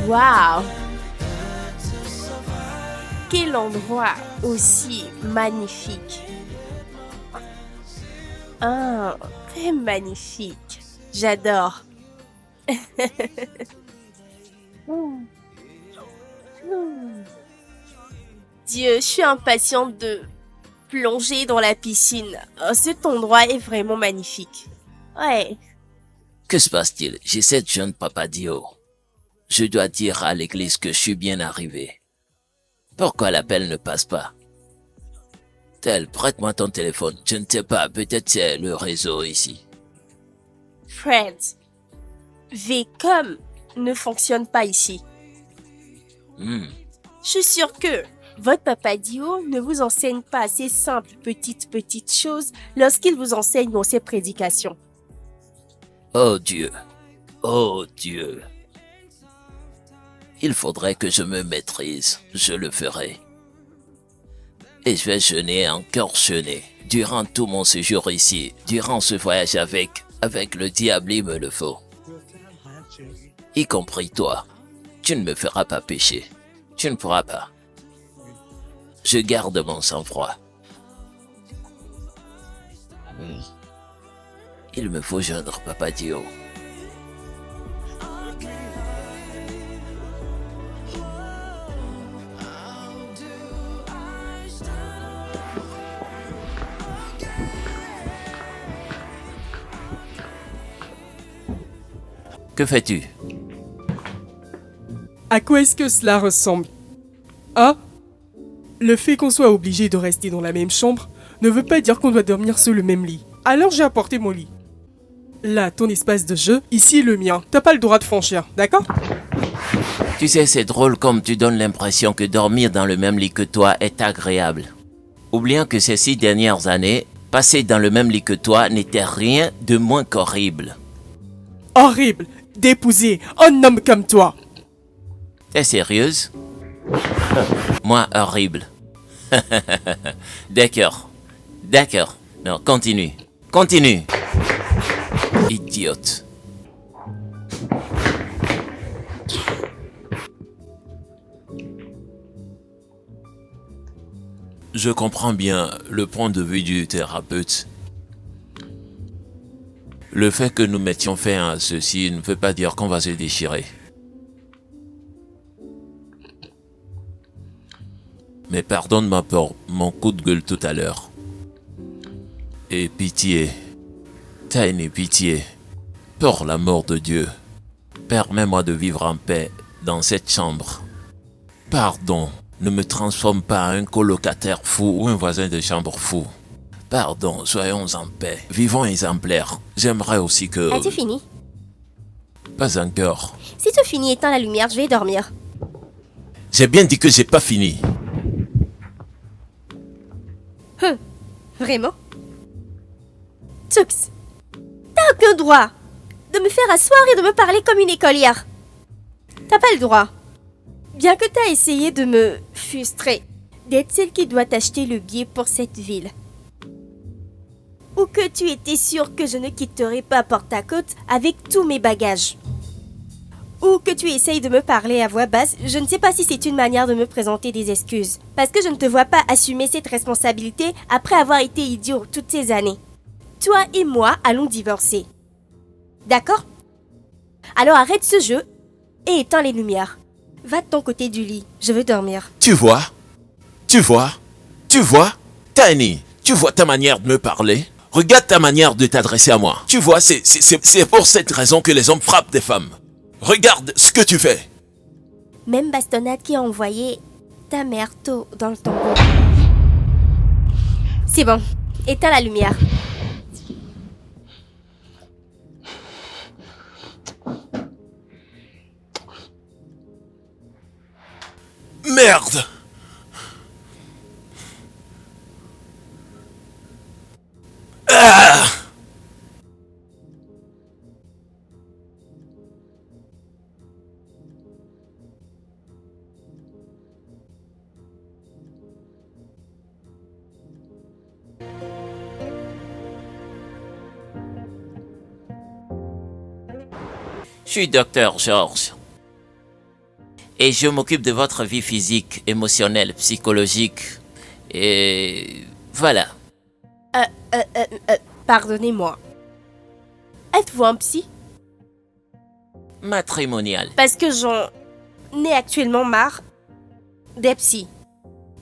Waouh! Quel endroit aussi magnifique! Ah, très magnifique. J'adore. Dieu, je suis impatiente de plonger dans la piscine. Cet endroit est vraiment magnifique. Ouais. Que se passe-t-il? J'ai cette jeune Papadio. Je dois dire à l'église que je suis bien arrivé. Pourquoi l'appel ne passe pas? Tel, prête-moi ton téléphone. Je ne sais pas, peut-être c'est le réseau ici. Fred, VCOM ne fonctionne pas ici. Je suis sûre que votre papadio ne vous enseigne pas ces simples petites choses lorsqu'il vous enseigne dans ses prédications. Oh Dieu. Oh Dieu. Il faudrait que je me maîtrise. Je le ferai. Et je vais jeûner, encore jeûner. Durant tout mon séjour ici, durant ce voyage avec le diable, il me le faut. Y compris toi. Tu ne me feras pas pécher. Tu ne pourras pas. Je garde mon sang-froid. Il me faut joindre Papadio. Que fais-tu? À quoi est-ce que cela ressemble? Ah, le fait qu'on soit obligé de rester dans la même chambre ne veut pas dire qu'on doit dormir sur le même lit. Alors j'ai apporté mon lit. Là, ton espace de jeu, ici le mien. T'as pas le droit de franchir, d'accord? Tu sais, c'est drôle comme tu donnes l'impression que dormir dans le même lit que toi est agréable. Oubliant que ces 6 dernières années, passer dans le même lit que toi n'était rien de moins qu'horrible. Horrible d'épouser un homme comme toi. T'es sérieuse? Moi, horrible. D'accord. D'accord. Non, continue. Continue. Idiote. Je comprends bien le point de vue du thérapeute. Le fait que nous mettions fin à ceci ne veut pas dire qu'on va se déchirer. Mais pardonne-moi pour mon coup de gueule tout à l'heure. Et pitié, Tiny, pitié, pour l'amour de Dieu, permets-moi de vivre en paix dans cette chambre. Pardon, ne me transforme pas en un colocataire fou ou un voisin de chambre fou. Pardon, soyons en paix, vivons exemplaires. J'aimerais aussi que... As-tu fini? Pas encore. Si tu finis, éteins la lumière, je vais dormir. J'ai bien dit que j'ai pas fini. Vraiment? Tux, t'as aucun droit de me faire asseoir et de me parler comme une écolière. T'as pas le droit. Bien que t'as essayé de me frustrer, d'être celle qui doit acheter le billet pour cette ville. Ou que tu étais sûr que je ne quitterai pas Porte-à-Côte avec tous mes bagages. Ou que tu essayes de me parler à voix basse, je ne sais pas si c'est une manière de me présenter des excuses. Parce que je ne te vois pas assumer cette responsabilité après avoir été idiot toutes ces années. Toi et moi allons divorcer. D'accord? Alors arrête ce jeu et éteins les lumières. Va de ton côté du lit, je veux dormir. Tu vois, Tiny, tu vois ta manière de me parler? Regarde ta manière de t'adresser à moi. Tu vois, c'est pour cette raison que les hommes frappent des femmes. Regarde ce que tu fais. Même bastonnade qui a envoyé ta mère tôt dans le tombeau. C'est bon, éteins la lumière. Merde! Ah! Je suis docteur George. Et je m'occupe de votre vie physique, émotionnelle, psychologique. Et voilà. Pardonnez-moi. Êtes-vous un psy? Matrimonial. Parce que j'en ai actuellement marre des psys.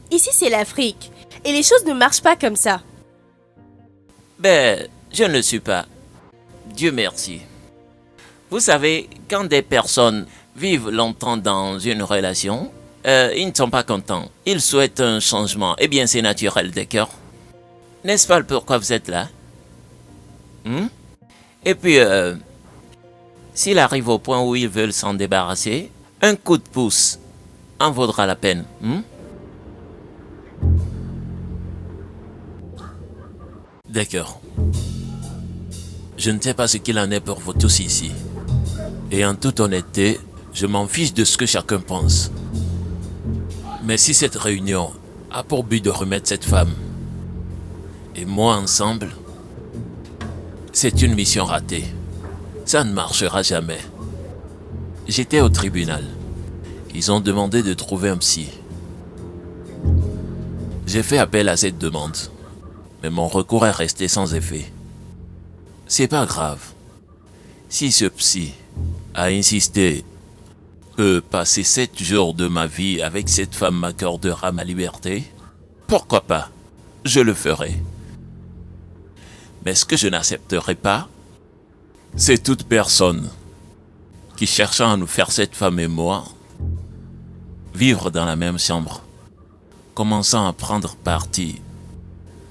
Ici, c'est l'Afrique. Et les choses ne marchent pas comme ça. Ben, je ne le suis pas. Dieu merci. Vous savez, quand des personnes vivent longtemps dans une relation, ils ne sont pas contents. Ils souhaitent un changement. Eh bien, c'est naturel, d'accord? N'est-ce pas le pourquoi vous êtes là? Et puis, s'il arrive au point où ils veulent s'en débarrasser, un coup de pouce en vaudra la peine. D'accord. Je ne sais pas ce qu'il en est pour vous tous ici. Et en toute honnêteté, je m'en fiche de ce que chacun pense. Mais si cette réunion a pour but de remettre cette femme et moi ensemble, c'est une mission ratée. Ça ne marchera jamais. J'étais au tribunal. Ils ont demandé de trouver un psy. J'ai fait appel à cette demande. Mais mon recours est resté sans effet. C'est pas grave. Si ce psy a insisté que passer 7 jours de ma vie avec cette femme m'accordera ma liberté, pourquoi pas? Je le ferai. Mais ce que je n'accepterai pas, c'est toute personne qui cherchant à nous faire, cette femme et moi, vivre dans la même chambre, commençant à prendre parti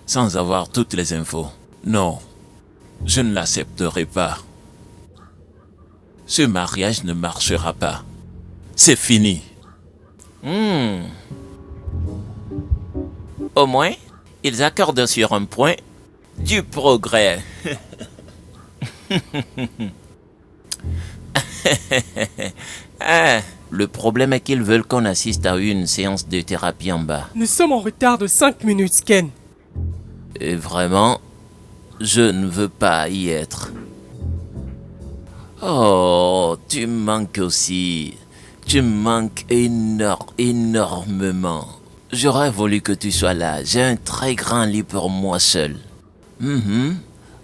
sans avoir toutes les infos. Non, je ne l'accepterai pas. Ce mariage ne marchera pas. C'est fini. Au moins, ils accordent sur un point du progrès. Le problème est qu'ils veulent qu'on assiste à une séance de thérapie en bas. Nous sommes en retard de 5 minutes, Ken. Et vraiment, je ne veux pas y être. Oh, tu me manques aussi. Tu me manques énormément. J'aurais voulu que tu sois là. J'ai un très grand lit pour moi seul.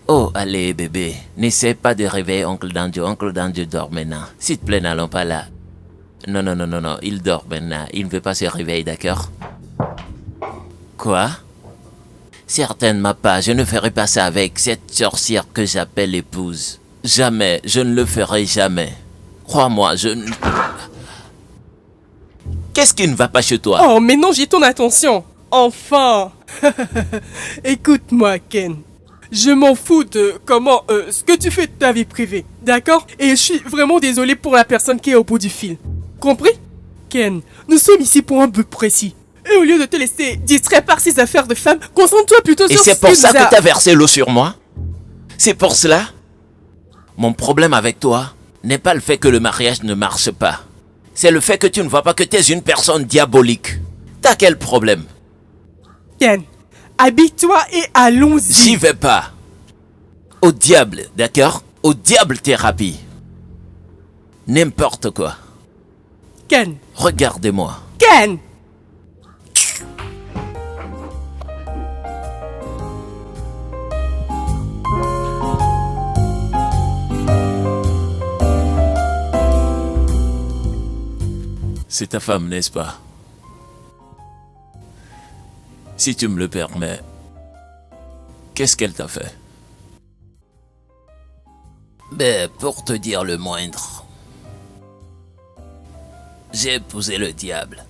Oh, allez, bébé. N'essaie pas de réveiller Oncle Danjo. Oncle Danjo dort maintenant. S'il te plaît, n'allons pas là. Non. Il dort maintenant. Il ne veut pas se réveiller, d'accord? Quoi? Certainement pas. Je ne ferai pas ça avec cette sorcière que j'appelle épouse. Jamais. Je ne le ferai jamais. Crois-moi, je ne... Qu'est-ce qui ne va pas chez toi? Oh, mais non, j'ai ton attention. Enfin. Écoute-moi, Ken. Je m'en fous de ce que tu fais de ta vie privée, d'accord? Et je suis vraiment désolé pour la personne qui est au bout du fil. Compris? Ken, nous sommes ici pour un but précis. Et au lieu de te laisser distraire par ces affaires de femmes, concentre-toi plutôt sur Et c'est pour ça que t'as versé l'eau sur moi? C'est pour cela? Mon problème avec toi n'est pas le fait que le mariage ne marche pas. C'est le fait que tu ne vois pas que tu es une personne diabolique. T'as quel problème? Ken, habille-toi et allons-y. J'y vais pas. Au diable, d'accord? Au diable thérapie. N'importe quoi. Ken. Regardez-moi. Ken. C'est ta femme, n'est-ce pas? Si tu me le permets, qu'est-ce qu'elle t'a fait? Ben, pour te dire le moindre, j'ai épousé le diable.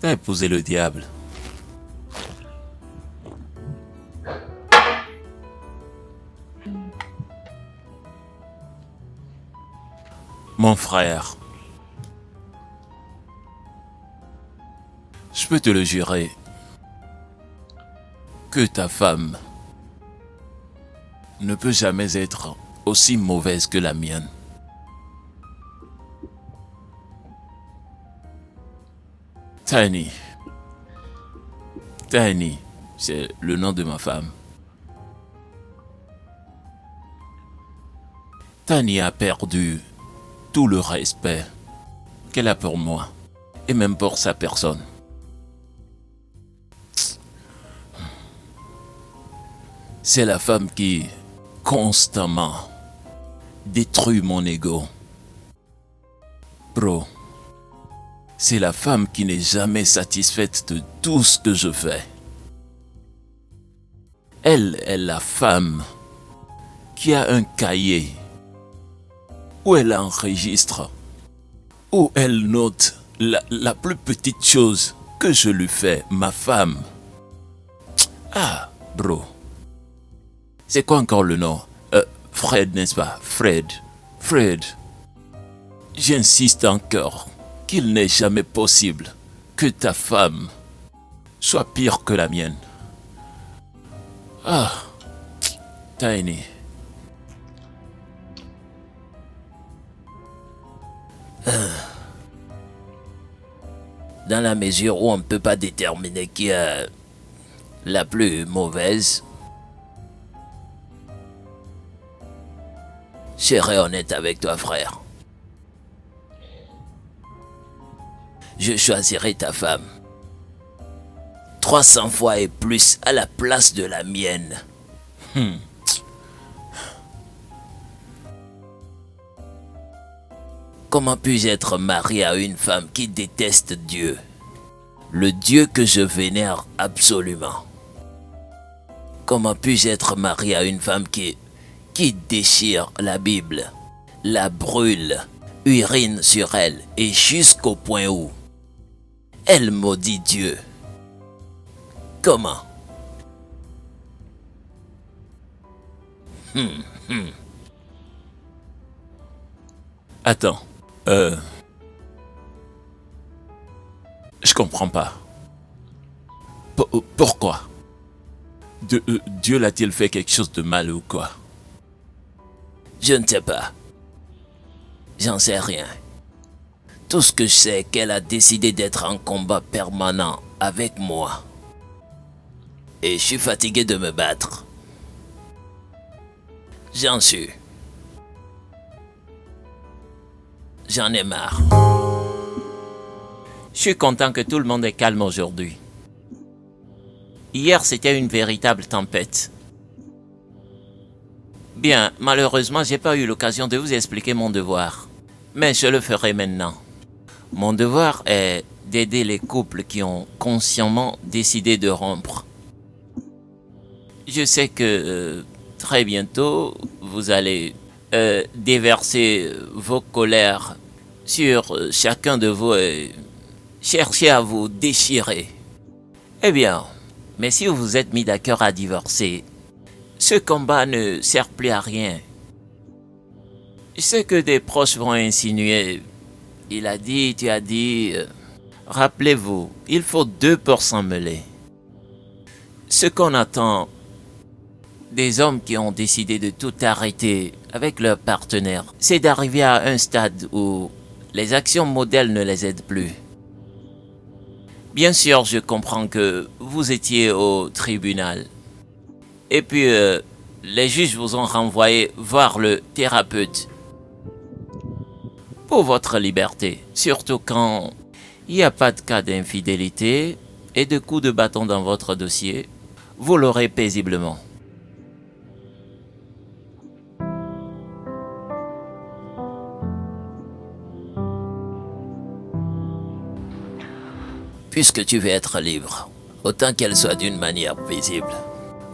T'as épousé le diable. Mon frère, je peux te le jurer que ta femme ne peut jamais être aussi mauvaise que la mienne. Tiny, c'est le nom de ma femme. Tani a perdu tout le respect qu'elle a pour moi et même pour sa personne. C'est la femme qui constamment détruit mon ego. Bro, c'est la femme qui n'est jamais satisfaite de tout ce que je fais. Elle est la femme qui a un cahier où elle enregistre, où elle note la plus petite chose que je lui fais, ma femme. Ah, bro. C'est quoi encore le nom? Fred, n'est-ce pas? Fred. J'insiste encore qu'il n'est jamais possible que ta femme soit pire que la mienne. Ah, Tiny. Dans la mesure où on ne peut pas déterminer qui est la plus mauvaise, je serai honnête avec toi, frère. Je choisirai ta femme 300 fois et plus à la place de la mienne. Comment puis-je être marié à une femme qui déteste Dieu, le Dieu que je vénère absolument? Comment puis-je être marié à une femme qui déchire la Bible, la brûle, urine sur elle et jusqu'au point où elle maudit Dieu? Comment? Attends, je comprends pas. Pourquoi? Dieu l'a-t-il fait quelque chose de mal ou quoi? Je ne sais pas. J'en sais rien. Tout ce que je sais, c'est qu'elle a décidé d'être en combat permanent avec moi. Et je suis fatigué de me battre. J'en suis. J'en ai marre. Je suis content que tout le monde est calme aujourd'hui. Hier, c'était une véritable tempête. Bien, malheureusement, j'ai pas eu l'occasion de vous expliquer mon devoir. Mais je le ferai maintenant. Mon devoir est d'aider les couples qui ont consciemment décidé de rompre. Je sais que très bientôt, vous allez déverser vos colères sur chacun de vous et chercher à vous déchirer. Eh bien, mais si vous vous êtes mis d'accord à divorcer, ce combat ne sert plus à rien. Je sais que des proches vont insinuer, il a dit, tu as dit, rappelez-vous, il faut 2 pour s'en mêler. Ce qu'on attend des hommes qui ont décidé de tout arrêter avec leur partenaire, c'est d'arriver à un stade où les actions modèles ne les aident plus. Bien sûr, je comprends que vous étiez au tribunal. Et puis, les juges vous ont renvoyé voir le thérapeute. Pour votre liberté, surtout quand il n'y a pas de cas d'infidélité et de coups de bâton dans votre dossier, vous l'aurez paisiblement. Puisque tu veux être libre, autant qu'elle soit d'une manière paisible.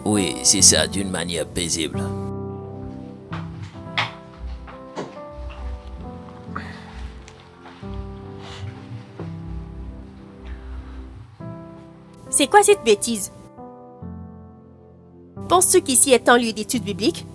Oui, c'est ça, d'une manière paisible. C'est quoi cette bêtise? Penses-tu qu'ici est un lieu d'études bibliques?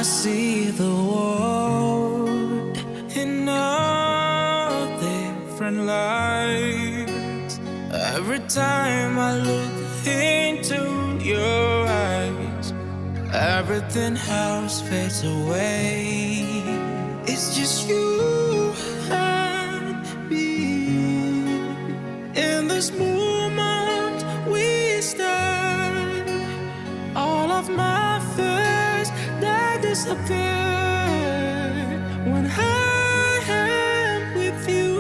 see the world in a different light. Every time I look into your eyes, everything else fades away. It's just you and me. In this moment we stand. All of my fears, they disappear when I am with you.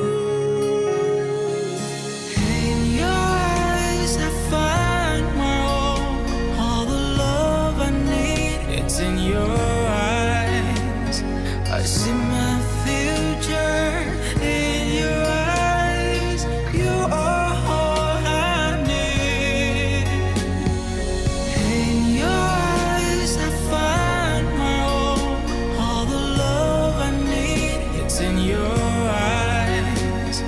In your eyes I find my own. All the love I need, it's in your eyes. I see my future in your eyes. You are all I need. In your eyes I find my own. All the love I need, it's in your eyes.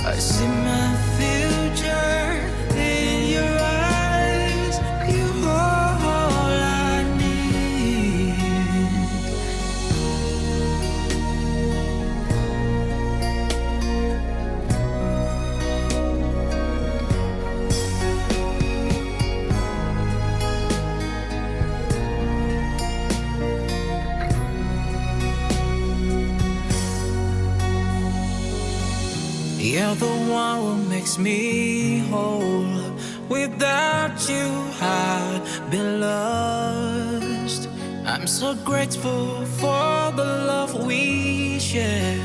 I see my future in your eyes. You are all I need. You're the one who makes me whole. Without you, I'd be lost. I'm so grateful for the love we share.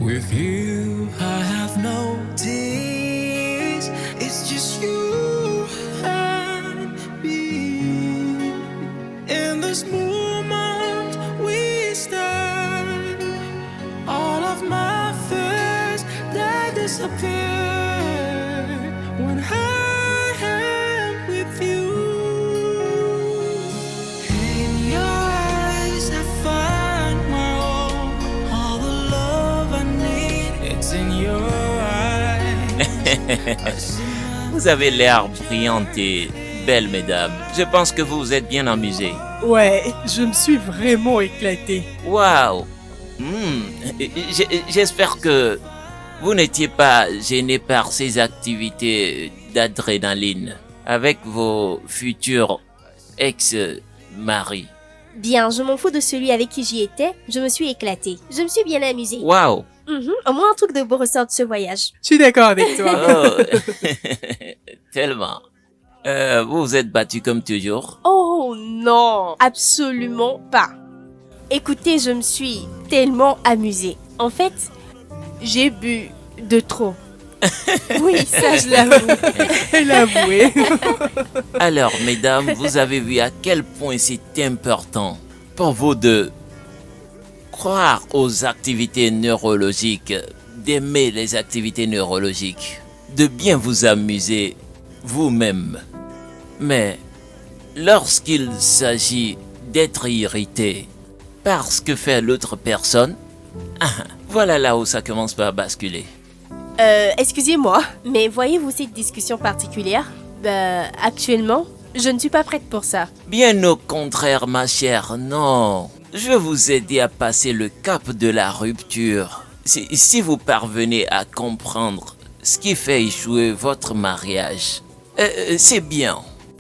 With you, I have no tears. It's just you and me. In this moment, we stand. All of my fears, they disappear when I am with you. In your eyes I find my own. All the love I need, it's in your eyes. I see my Vous avez l'air brillante et belle, mesdames. Je pense que vous vous êtes bien amusées. Ouais, je me suis vraiment éclaté. Waouh! J'espère que vous n'étiez pas gêné par ces activités d'adrénaline avec vos futurs ex-maris. Bien, je m'en fous de celui avec qui j'y étais. Je me suis éclatée. Je me suis bien amusée. Waouh! Au moins un truc de beau ressort de ce voyage. Je suis d'accord avec toi. Oh. Tellement. Vous vous êtes battu comme toujours. Oh non, absolument pas. Écoutez, je me suis tellement amusée. En fait, j'ai bu de trop. Oui, ça je l'avoue. Elle a avoué. Alors, mesdames, vous avez vu à quel point c'est important pour vous de croire aux activités neurologiques, d'aimer les activités neurologiques, de bien vous amuser vous-même. Mais lorsqu'il s'agit d'être irrité par ce que fait l'autre personne, voilà là où ça commence par basculer. Excusez-moi, mais voyez-vous cette discussion particulière? Actuellement, je ne suis pas prête pour ça. Bien au contraire, ma chère, non. Je vais vous aider à passer le cap de la rupture. Si vous parvenez à comprendre ce qui fait échouer votre mariage, c'est bien.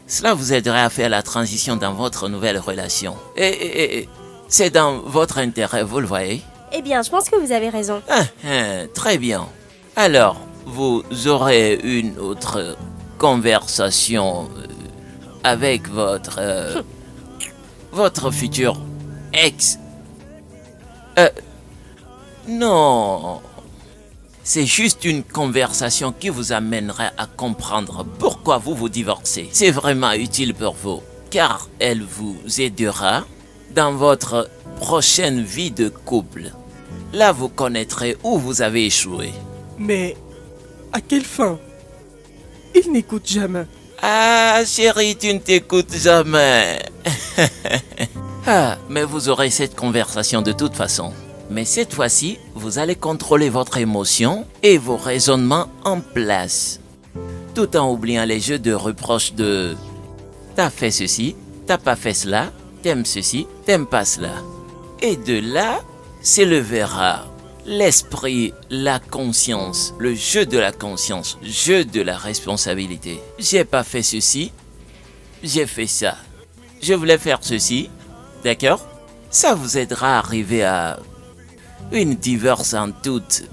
Cela vous aidera à faire la transition dans votre nouvelle relation. Et c'est dans votre intérêt, vous le voyez? Eh bien, je pense que vous avez raison. Très bien. Alors, vous aurez une autre conversation avec votre futur ex. Non. C'est juste une conversation qui vous amènera à comprendre pourquoi vous vous divorcez. C'est vraiment utile pour vous, car elle vous aidera dans votre prochaine vie de couple. Là, vous connaîtrez où vous avez échoué. Mais à quelle fin? Il n'écoute jamais. Ah, chérie, tu ne t'écoutes jamais. Mais vous aurez cette conversation de toute façon. Mais cette fois-ci, vous allez contrôler votre émotion et vos raisonnements en place. Tout en oubliant les jeux de reproches de « t'as fait ceci, t'as pas fait cela, T'aimes ceci, t'aimes pas cela. Et de là s'élevera l'esprit, la conscience, le jeu de la conscience, jeu de la responsabilité. J'ai pas fait ceci, j'ai fait ça. Je voulais faire ceci, d'accord? Ça vous aidera à arriver à une divorce en toute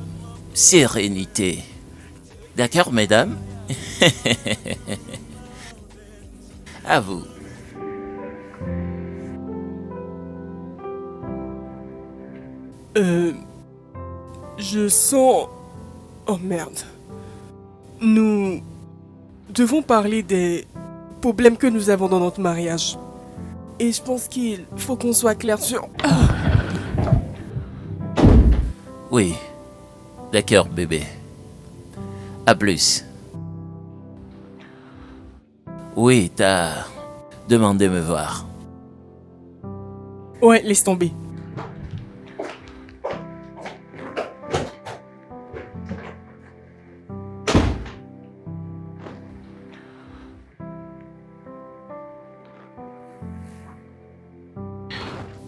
sérénité. D'accord, mesdames? À vous. Je sens... Oh merde. Nous devons parler des problèmes que nous avons dans notre mariage. Et je pense qu'il faut qu'on soit clair sur... Oui. D'accord, bébé. À plus. Oui, t'as demandé me voir. Ouais, laisse tomber.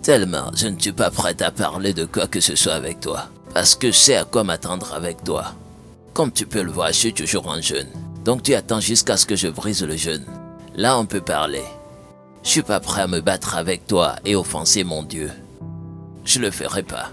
Tellement, je ne suis pas prête à parler de quoi que ce soit avec toi. Parce que je sais à quoi m'attendre avec toi. Comme tu peux le voir, je suis toujours en jeûne. Donc tu attends jusqu'à ce que je brise le jeûne. Là, on peut parler. Je suis pas prêt à me battre avec toi et offenser mon Dieu. Je le ferai pas.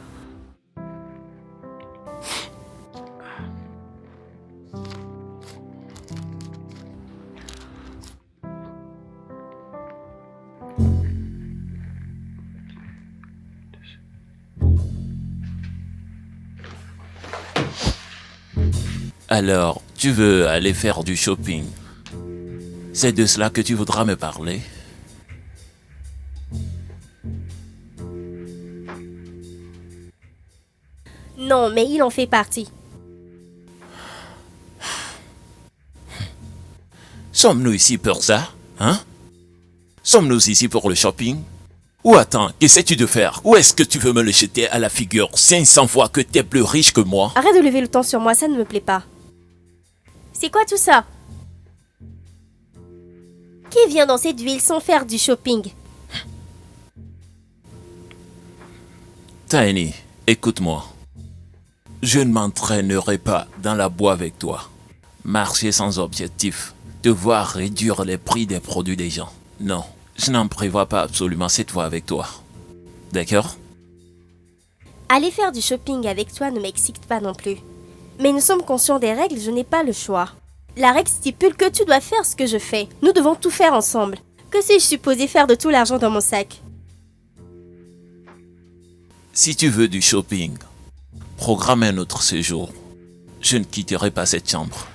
Alors, tu veux aller faire du shopping? C'est de cela que tu voudras me parler? Non, mais il en fait partie. Sommes-nous ici pour ça? Hein? Sommes-nous ici pour le shopping? Ou attends, qu'essaies-tu de faire? Ou est-ce que tu veux me le jeter à la figure 500 fois que t'es plus riche que moi? Arrête de lever le ton sur moi, ça ne me plaît pas. C'est quoi tout ça? Qui vient dans cette ville sans faire du shopping? Tiny, écoute-moi. Je ne m'entraînerai pas dans la boîte avec toi. Marcher sans objectif. Devoir réduire les prix des produits des gens. Non, je n'en prévois pas absolument cette fois avec toi. D'accord? Aller faire du shopping avec toi ne m'excite pas non plus. Mais nous sommes conscients des règles, je n'ai pas le choix. La règle stipule que tu dois faire ce que je fais. Nous devons tout faire ensemble. Que suis-je supposé faire de tout l'argent dans mon sac? Si tu veux du shopping, programme un autre séjour. Je ne quitterai pas cette chambre.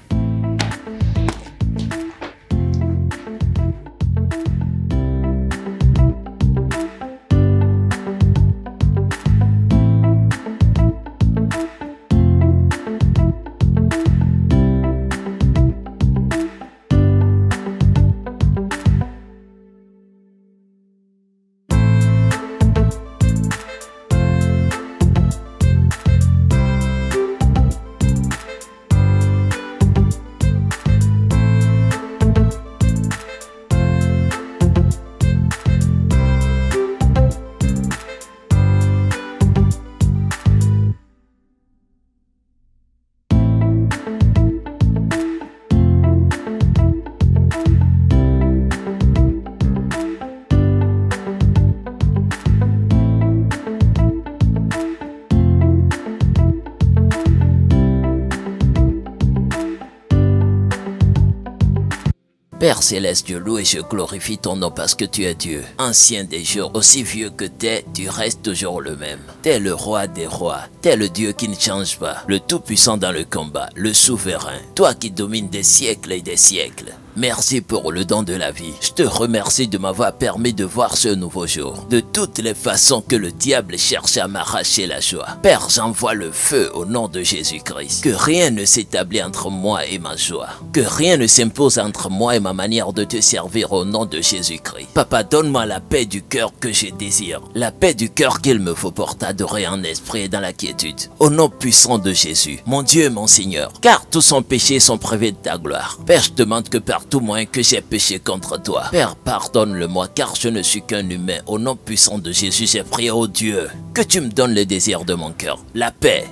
Père céleste, je loue et je glorifie ton nom parce que tu es Dieu. Ancien des jours, aussi vieux que t'es, tu restes toujours le même. T'es le roi des rois, t'es le Dieu qui ne change pas, le tout-puissant dans le combat, le souverain, toi qui domines des siècles et des siècles. Merci pour le don de la vie. Je te remercie de m'avoir permis de voir ce nouveau jour. De toutes les façons que le diable cherche à m'arracher la joie. Père, j'envoie le feu au nom de Jésus-Christ. Que rien ne s'établit entre moi et ma joie. Que rien ne s'impose entre moi et ma manière de te servir au nom de Jésus-Christ. Papa, donne-moi la paix du cœur que je désire. La paix du cœur qu'il me faut pour t'adorer en esprit et dans la quiétude. Au nom puissant de Jésus, mon Dieu et mon Seigneur. Car tous son péché sont privés de ta gloire. Père, je demande que par par tout moyen que j'ai péché contre toi. Père, pardonne-le-moi, car je ne suis qu'un humain. Au nom puissant de Jésus, j'ai prié au Dieu que tu me donnes le désir de mon cœur, la paix.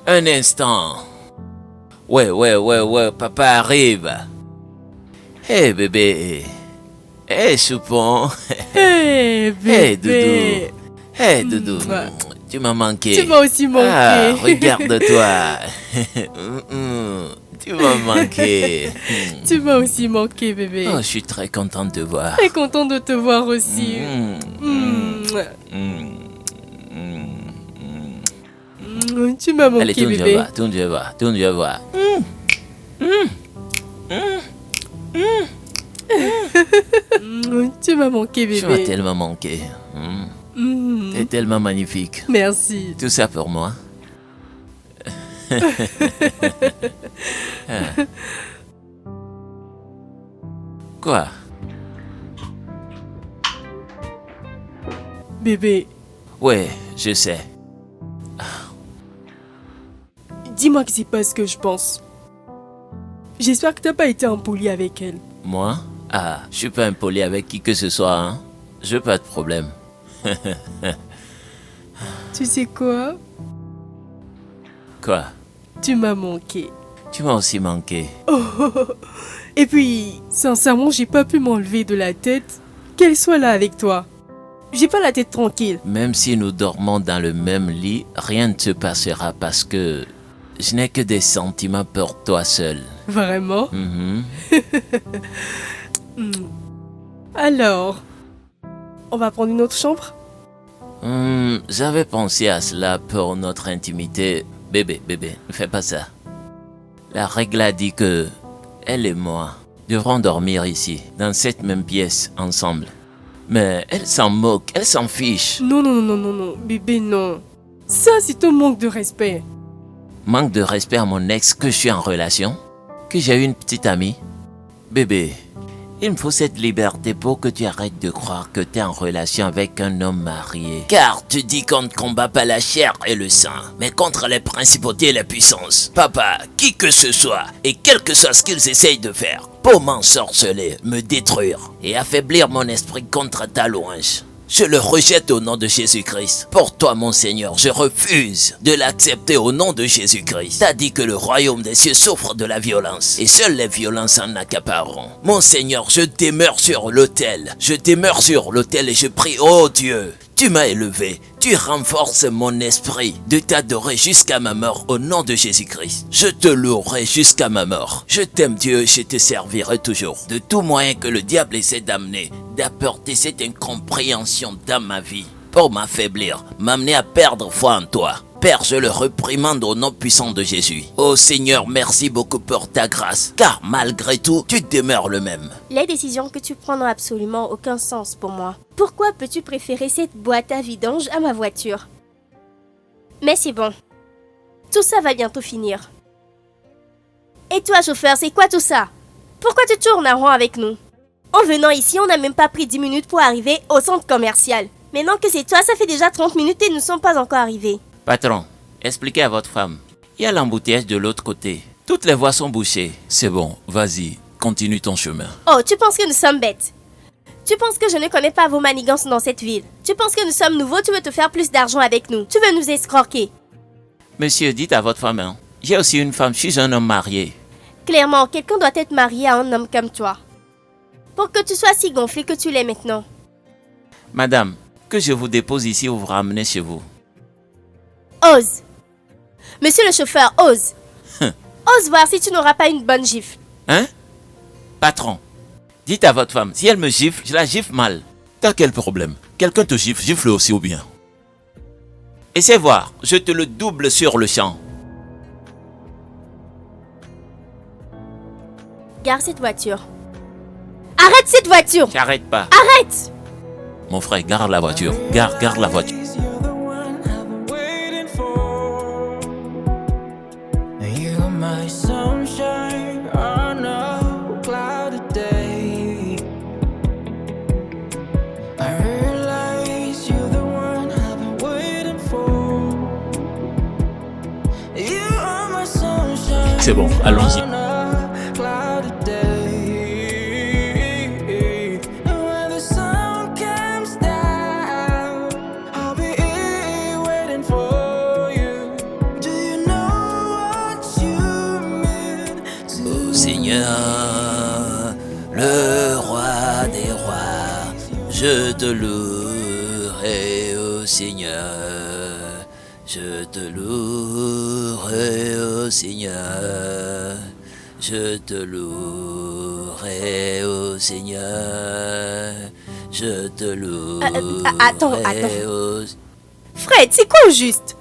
Un instant. Ouais, papa arrive. Hé, bébé. Hé, Choupon. Hé, bébé. Hé, Doudou. Mouah. Tu m'as manqué. Tu m'as aussi manqué. Ah, regarde-toi. Tu m'as manqué. Tu m'as aussi manqué, bébé. Oh, je suis très contente de te voir. Très content de te voir aussi. Mouah. Tu m'as manqué, Allez, bébé. tourne, viens voir. Tu m'as manqué, Tu m'as bébé. tellement manqué. T'es tellement magnifique. Merci. Tout ça pour moi. Quoi? Bébé, Ouais, je sais. dis-moi que c'est pas ce que je pense. J'espère que t'as pas été impoli avec elle. Moi? Ah, je suis pas impoli avec qui que ce soit, hein. Je veux pas de problème. Tu sais quoi? Quoi? Tu m'as manqué. Tu m'as aussi manqué. Et puis, sincèrement, j'ai pas pu m'enlever de la tête qu'elle soit là avec toi. J'ai pas la tête tranquille. Même si nous dormons dans le même lit, rien ne se passera parce que je n'ai que des sentiments pour toi seul. Vraiment? Mhm. Alors, on va prendre une autre chambre? J'avais pensé à cela pour notre intimité. Bébé, ne fais pas ça. La règle a dit que elle et moi devrons dormir ici, dans cette même pièce, ensemble. Mais elle s'en moque, elle s'en fiche. Non, bébé, non. Ça, c'est un manque de respect. Manque de respect à mon ex que je suis en relation, que j'ai une petite amie. Bébé, il me faut cette liberté pour que tu arrêtes de croire que tu es en relation avec un homme marié. Car tu dis qu'on ne combat pas la chair et le sang, mais contre les principautés et les puissances. Papa, qui que ce soit, et quel que soit ce qu'ils essayent de faire, pour m'ensorceler, me détruire et affaiblir mon esprit contre ta louange, je le rejette au nom de Jésus-Christ. Pour toi, mon Seigneur, je refuse de l'accepter au nom de Jésus-Christ. T'as dit que le royaume des cieux souffre de la violence, et seules les violences en accapareront. Mon Seigneur, je demeure sur l'autel. Je demeure sur l'autel et je prie, oh Dieu, tu m'as élevé, tu renforces mon esprit de t'adorer jusqu'à ma mort au nom de Jésus-Christ. Je te louerai jusqu'à ma mort. Je t'aime Dieu, je te servirai toujours. De tout moyen que le diable essaie d'amener, d'apporter cette incompréhension dans ma vie pour m'affaiblir, m'amener à perdre foi en toi. Père, je le réprimande au nom puissant de Jésus. Oh Seigneur, merci beaucoup pour ta grâce, car malgré tout, tu demeures le même. Les décisions que tu prends n'ont absolument aucun sens pour moi. Pourquoi peux-tu préférer cette boîte à vidange à ma voiture? Mais c'est bon. Tout ça va bientôt finir. Et toi, chauffeur, c'est quoi tout ça? Pourquoi tu tournes en rond avec nous? En venant ici, on n'a même pas pris 10 minutes pour arriver au centre commercial. Maintenant que c'est toi, ça fait déjà 30 minutes et nous ne sommes pas encore arrivés. Patron, expliquez à votre femme. Il y a l'embouteillage de l'autre côté. Toutes les voies sont bouchées. C'est bon, vas-y, continue ton chemin. Oh, tu penses que nous sommes bêtes? Tu penses que je ne connais pas vos manigances dans cette ville? Tu penses que nous sommes nouveaux, tu veux te faire plus d'argent avec nous? Tu veux nous escroquer? Monsieur, dites à votre femme, hein. J'ai aussi une femme, je suis un homme marié. Clairement, quelqu'un doit être marié à un homme comme toi. Pour que tu sois si gonflé que tu l'es maintenant. Madame, que je vous dépose ici ou vous ramenez chez vous. Ose. Monsieur le chauffeur, ose. Ose voir si tu n'auras pas une bonne gifle. Hein? Patron, dites à votre femme, si elle me gifle, je la gifle mal. T'as quel problème? Quelqu'un te gifle, gifle aussi ou bien. Essaie voir, je te le double sur le champ. Garde cette voiture. Arrête cette voiture! J'arrête pas. Arrête! Mon frère, garde la voiture. Garde la voiture. You're the one I've been waiting for. You're my sunshine on a cloudy day. I realize you're the one I've been waiting for. You are my sunshine. C'est bon, allons-y. On a cloudy day. Seigneur, le roi des rois. Je te louerai, ô Seigneur. Je te louerai, ô Seigneur. Je te louerai, ô Seigneur. Je te louerai, attends. ô... Fred, c'est quoi au juste?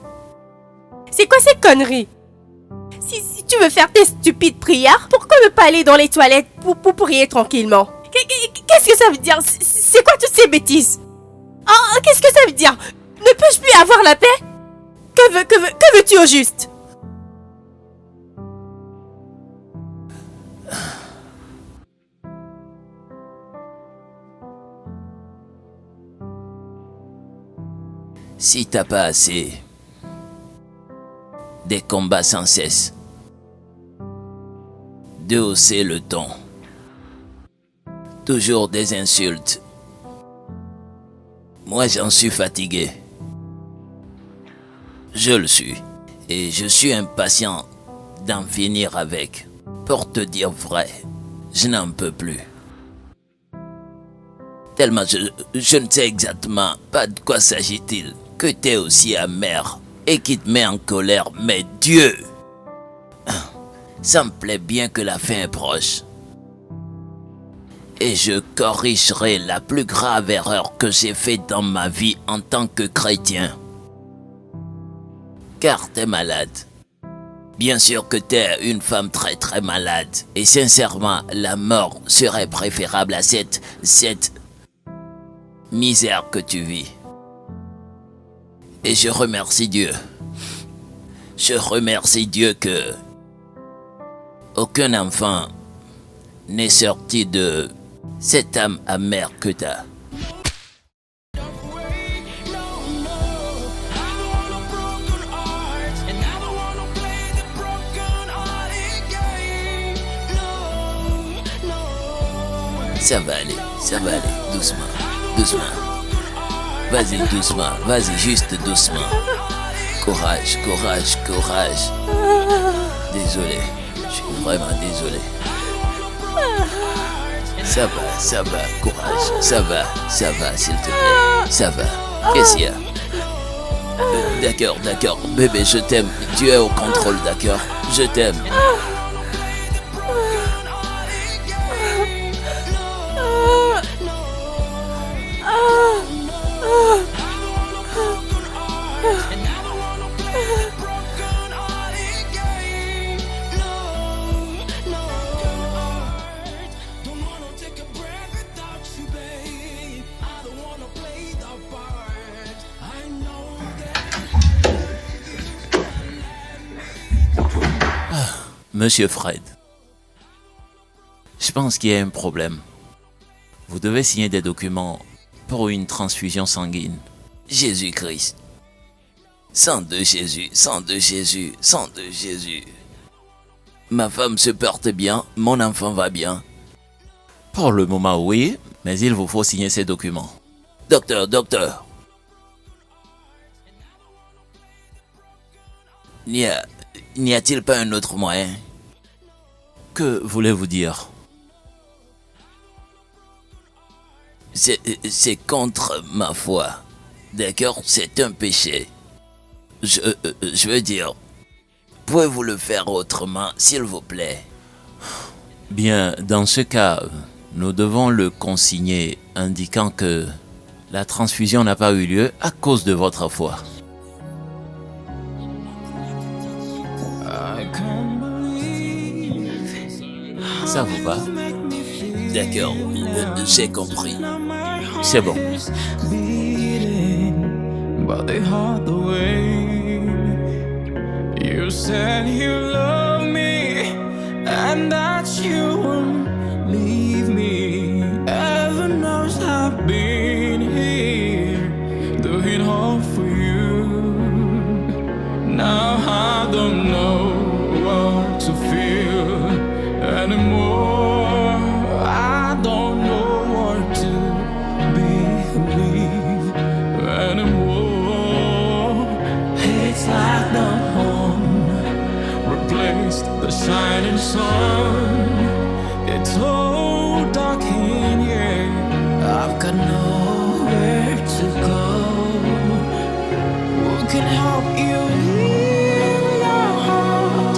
C'est quoi ces conneries? Si tu veux faire tes stupides prières, pourquoi ne pas aller dans les toilettes pour prier tranquillement? Qu'est-ce que ça veut dire? C'est quoi toutes ces bêtises? Oh, qu'est-ce que ça veut dire? Ne peux-je plus avoir la paix? Que veux-tu au juste? Si t'as pas assez, des combats sans cesse, de hausser le ton, toujours des insultes. Moi j'en suis fatigué. Je le suis. Et je suis impatient d'en finir avec. Pour te dire vrai, je n'en peux plus. Tellement je ne sais exactement pas de quoi s'agit-il, que t'es aussi amer et qui te met en colère, mais Dieu! Ça me plaît bien que la fin est proche. Et je corrigerai la plus grave erreur que j'ai faite dans ma vie en tant que chrétien. Car t'es malade. Bien sûr que t'es une femme très très malade. Et sincèrement, la mort serait préférable à cette misère que tu vis. Et je remercie Dieu. Je remercie Dieu que aucun enfant n'est sorti de cette âme amère que t'as. Ça va aller, doucement, doucement. Vas-y, doucement, vas-y, juste doucement. Courage, courage, courage. Désolé, je suis vraiment désolé. Ça va, courage, ça va, s'il te plaît, ça va. Qu'est-ce qu'il y a? D'accord, bébé, je t'aime. Tu es au contrôle, d'accord? Je t'aime. Monsieur Fred, je pense qu'il y a un problème. Vous devez signer des documents pour une transfusion sanguine. Jésus-Christ. Sang de Jésus, sang de Jésus, sang de Jésus. Ma femme se porte bien, mon enfant va bien. Pour le moment, oui, mais il vous faut signer ces documents. Docteur. N'y a-t-il pas un autre moyen? Que voulez-vous dire? C'est contre ma foi. D'accord? C'est un péché. Je veux dire, pouvez-vous le faire autrement, s'il vous plaît? Bien, dans ce cas, nous devons le consigner, indiquant que la transfusion n'a pas eu lieu à cause de votre foi. Ça vous va? D'accord, j'ai compris. C'est bon. But they hide the way. You said you love me and that you won't leave me. Heaven knows I've been here doing all for you. Now I don't know what to feel anymore. I don't know what to believe anymore. It's like the moon replaced the shining sun. It's so dark in here. I've got nowhere to go. Who can help you heal your heart?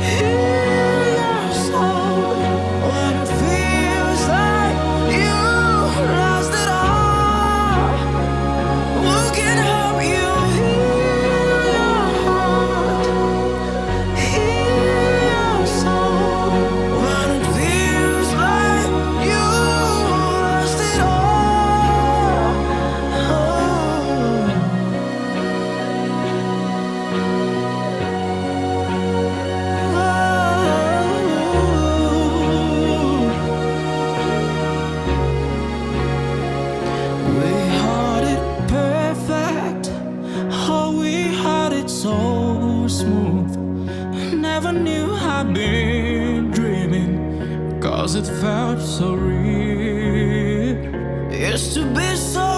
Heal your soul. When it feels like you lost it all. Who can help you heal your heart? Heal your soul. When it feels like you lost it all. We had it perfect. Oh, we had it so smooth. Never knew I'd been dreaming, 'cause it felt so real. Used to be so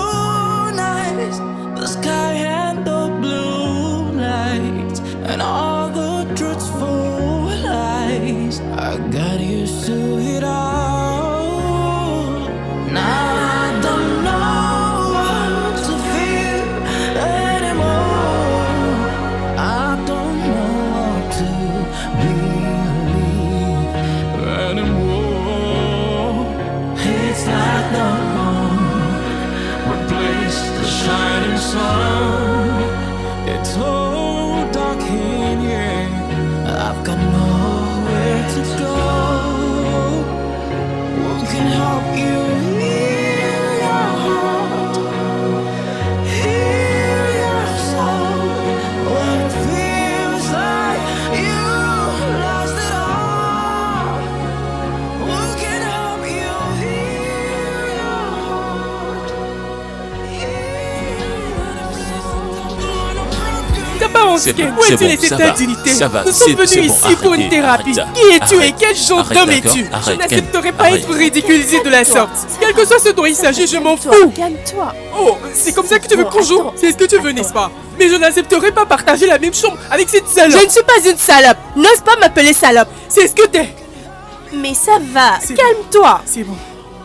nice, the sky and the blue lights, and all the truthful lies. I got used to it all. Now I don't know what to feel anymore. I don't know what to believe anymore. It's like the moon replaced the shining sun. It's so dark in here. I've got nowhere to go. Who can help you heal your heart? Heal your soul. When it feels like you lost it all. Who can help you heal your heart? T'as pas honte, C'est Ken? bon, Où c'est es-tu bon, laissé ça ta va, dignité? ça va, Nous sommes c'est venus bon, ici pour une arrêtez, thérapie. arrête Qui es-tu et arrête, quel genre arrête, d'homme d'accord, es-tu? Je arrête, n'accepterai Ken, pas arrête. être ridiculisé de la sorte. Quel que soit ce dont il s'agit, je m'en Toi, fous. calme-toi. Oh, c'est comme ça que tu veux Bon, qu'on joue? attends. C'est ce que tu veux, n'est-ce pas? Mais je n'accepterai pas partager la même chambre avec cette Je salope. ne suis pas une salope. N'ose pas m'appeler salope. C'est ce que t'es. Mais ça va, C'est- calme-toi. C'est bon.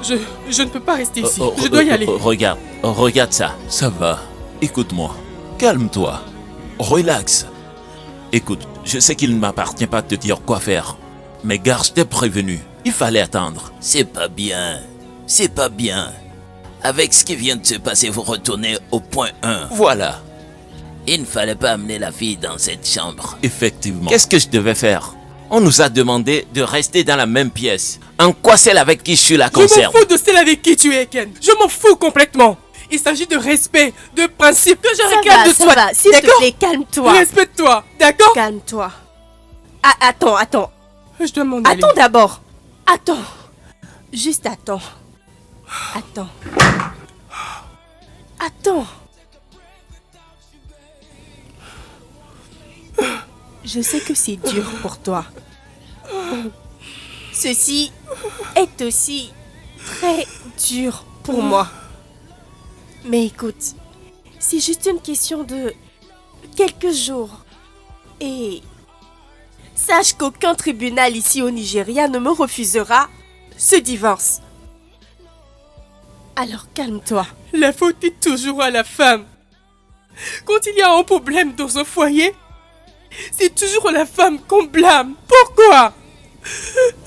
Je ne peux pas rester ici. Oh, oh, Je dois y oh, aller. oh, regarde, oh, regarde ça. Ça va. Écoute-moi. Calme-toi. Relax. Écoute, je sais qu'il ne m'appartient pas de te dire quoi faire. Mais gare, je t'ai prévenu. Il fallait attendre. C'est pas bien. C'est pas bien. Avec ce qui vient de se passer, vous retournez au point 1. Voilà. Il ne fallait pas amener la fille dans cette chambre. Effectivement. Qu'est-ce que je devais faire? On nous a demandé de rester dans la même pièce. En quoi celle avec qui je suis la Je m'en concerne? fous de celle avec qui tu es, Ken. Je m'en fous complètement. Il s'agit de respect, de principe que je Ça réclame va, de ça toi. va. S'il te D'accord? plaît, calme-toi. Respecte-toi, d'accord? Calme-toi. Ah, attends. Je dois m'en aller. Attends d'abord. Attends. Juste attends. Attends. Attends. Je sais que c'est dur pour toi. Ceci est aussi très dur pour moi. Mais écoute, c'est juste une question de quelques jours. Et sache qu'aucun tribunal ici au Nigeria ne me refusera ce divorce. Alors calme-toi. La faute est toujours à la femme. Quand il y a un problème dans un foyer, c'est toujours la femme qu'on blâme. Pourquoi?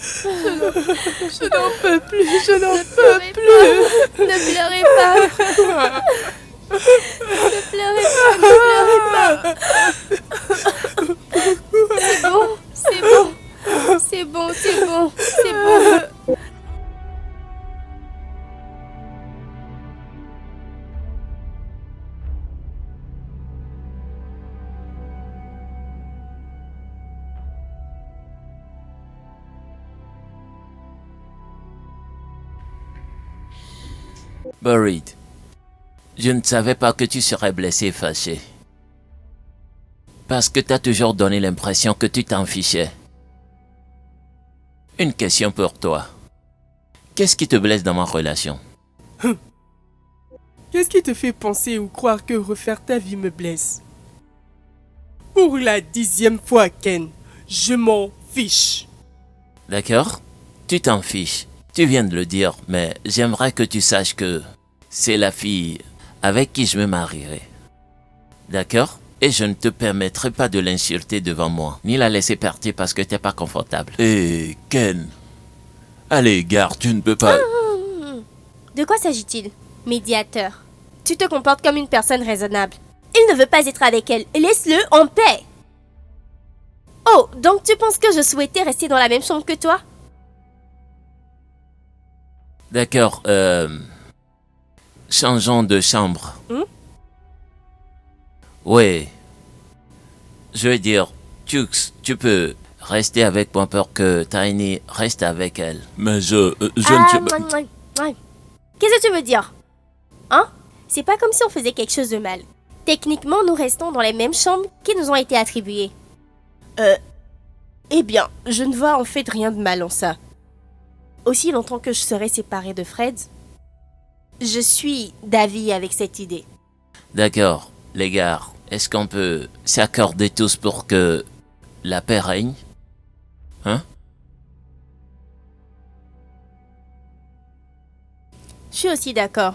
Je n'en peux plus, je n'en peux plus. Ne pleurez pas. Ne pleurez pas, ne pleurez pas. C'est bon, c'est bon. C'est bon, c'est bon. Buried. Je ne savais pas que tu serais blessé et fâché. Parce que t'as toujours donné l'impression que tu t'en fichais. Une question pour toi. Qu'est-ce qui te blesse dans ma relation? Qu'est-ce qui te fait penser ou croire que refaire ta vie me blesse? Pour la 10e fois, Ken, je m'en fiche. D'accord? tu t'en fiches. Tu viens de le dire, mais j'aimerais que tu saches que c'est la fille avec qui je me marierai. D'accord? Et je ne te permettrai pas de l'insulter devant moi, ni la laisser partir parce que t'es pas confortable. Hé, Ken. Allez, gare, tu ne peux pas... De quoi s'agit-il? Médiateur. Tu te comportes comme une personne raisonnable. Il ne veut pas être avec elle. Laisse-le en paix. Oh, donc tu penses que je souhaitais rester dans la même chambre que toi? D'accord, changeons de chambre. Oui. Je veux dire, Tux, tu peux rester avec moi pour que Tiny reste avec elle. Mais je ne sais pas... Ouais. Qu'est-ce que tu veux dire? Hein? C'est pas comme si on faisait quelque chose de mal. Techniquement, nous restons dans les mêmes chambres qui nous ont été attribuées. Eh bien, je ne vois en fait rien de mal en ça. Aussi longtemps que je serai séparée de Fred, je suis d'avis avec cette idée. D'accord, les gars, est-ce qu'on peut s'accorder tous pour que la paix règne? Hein? Je suis aussi d'accord.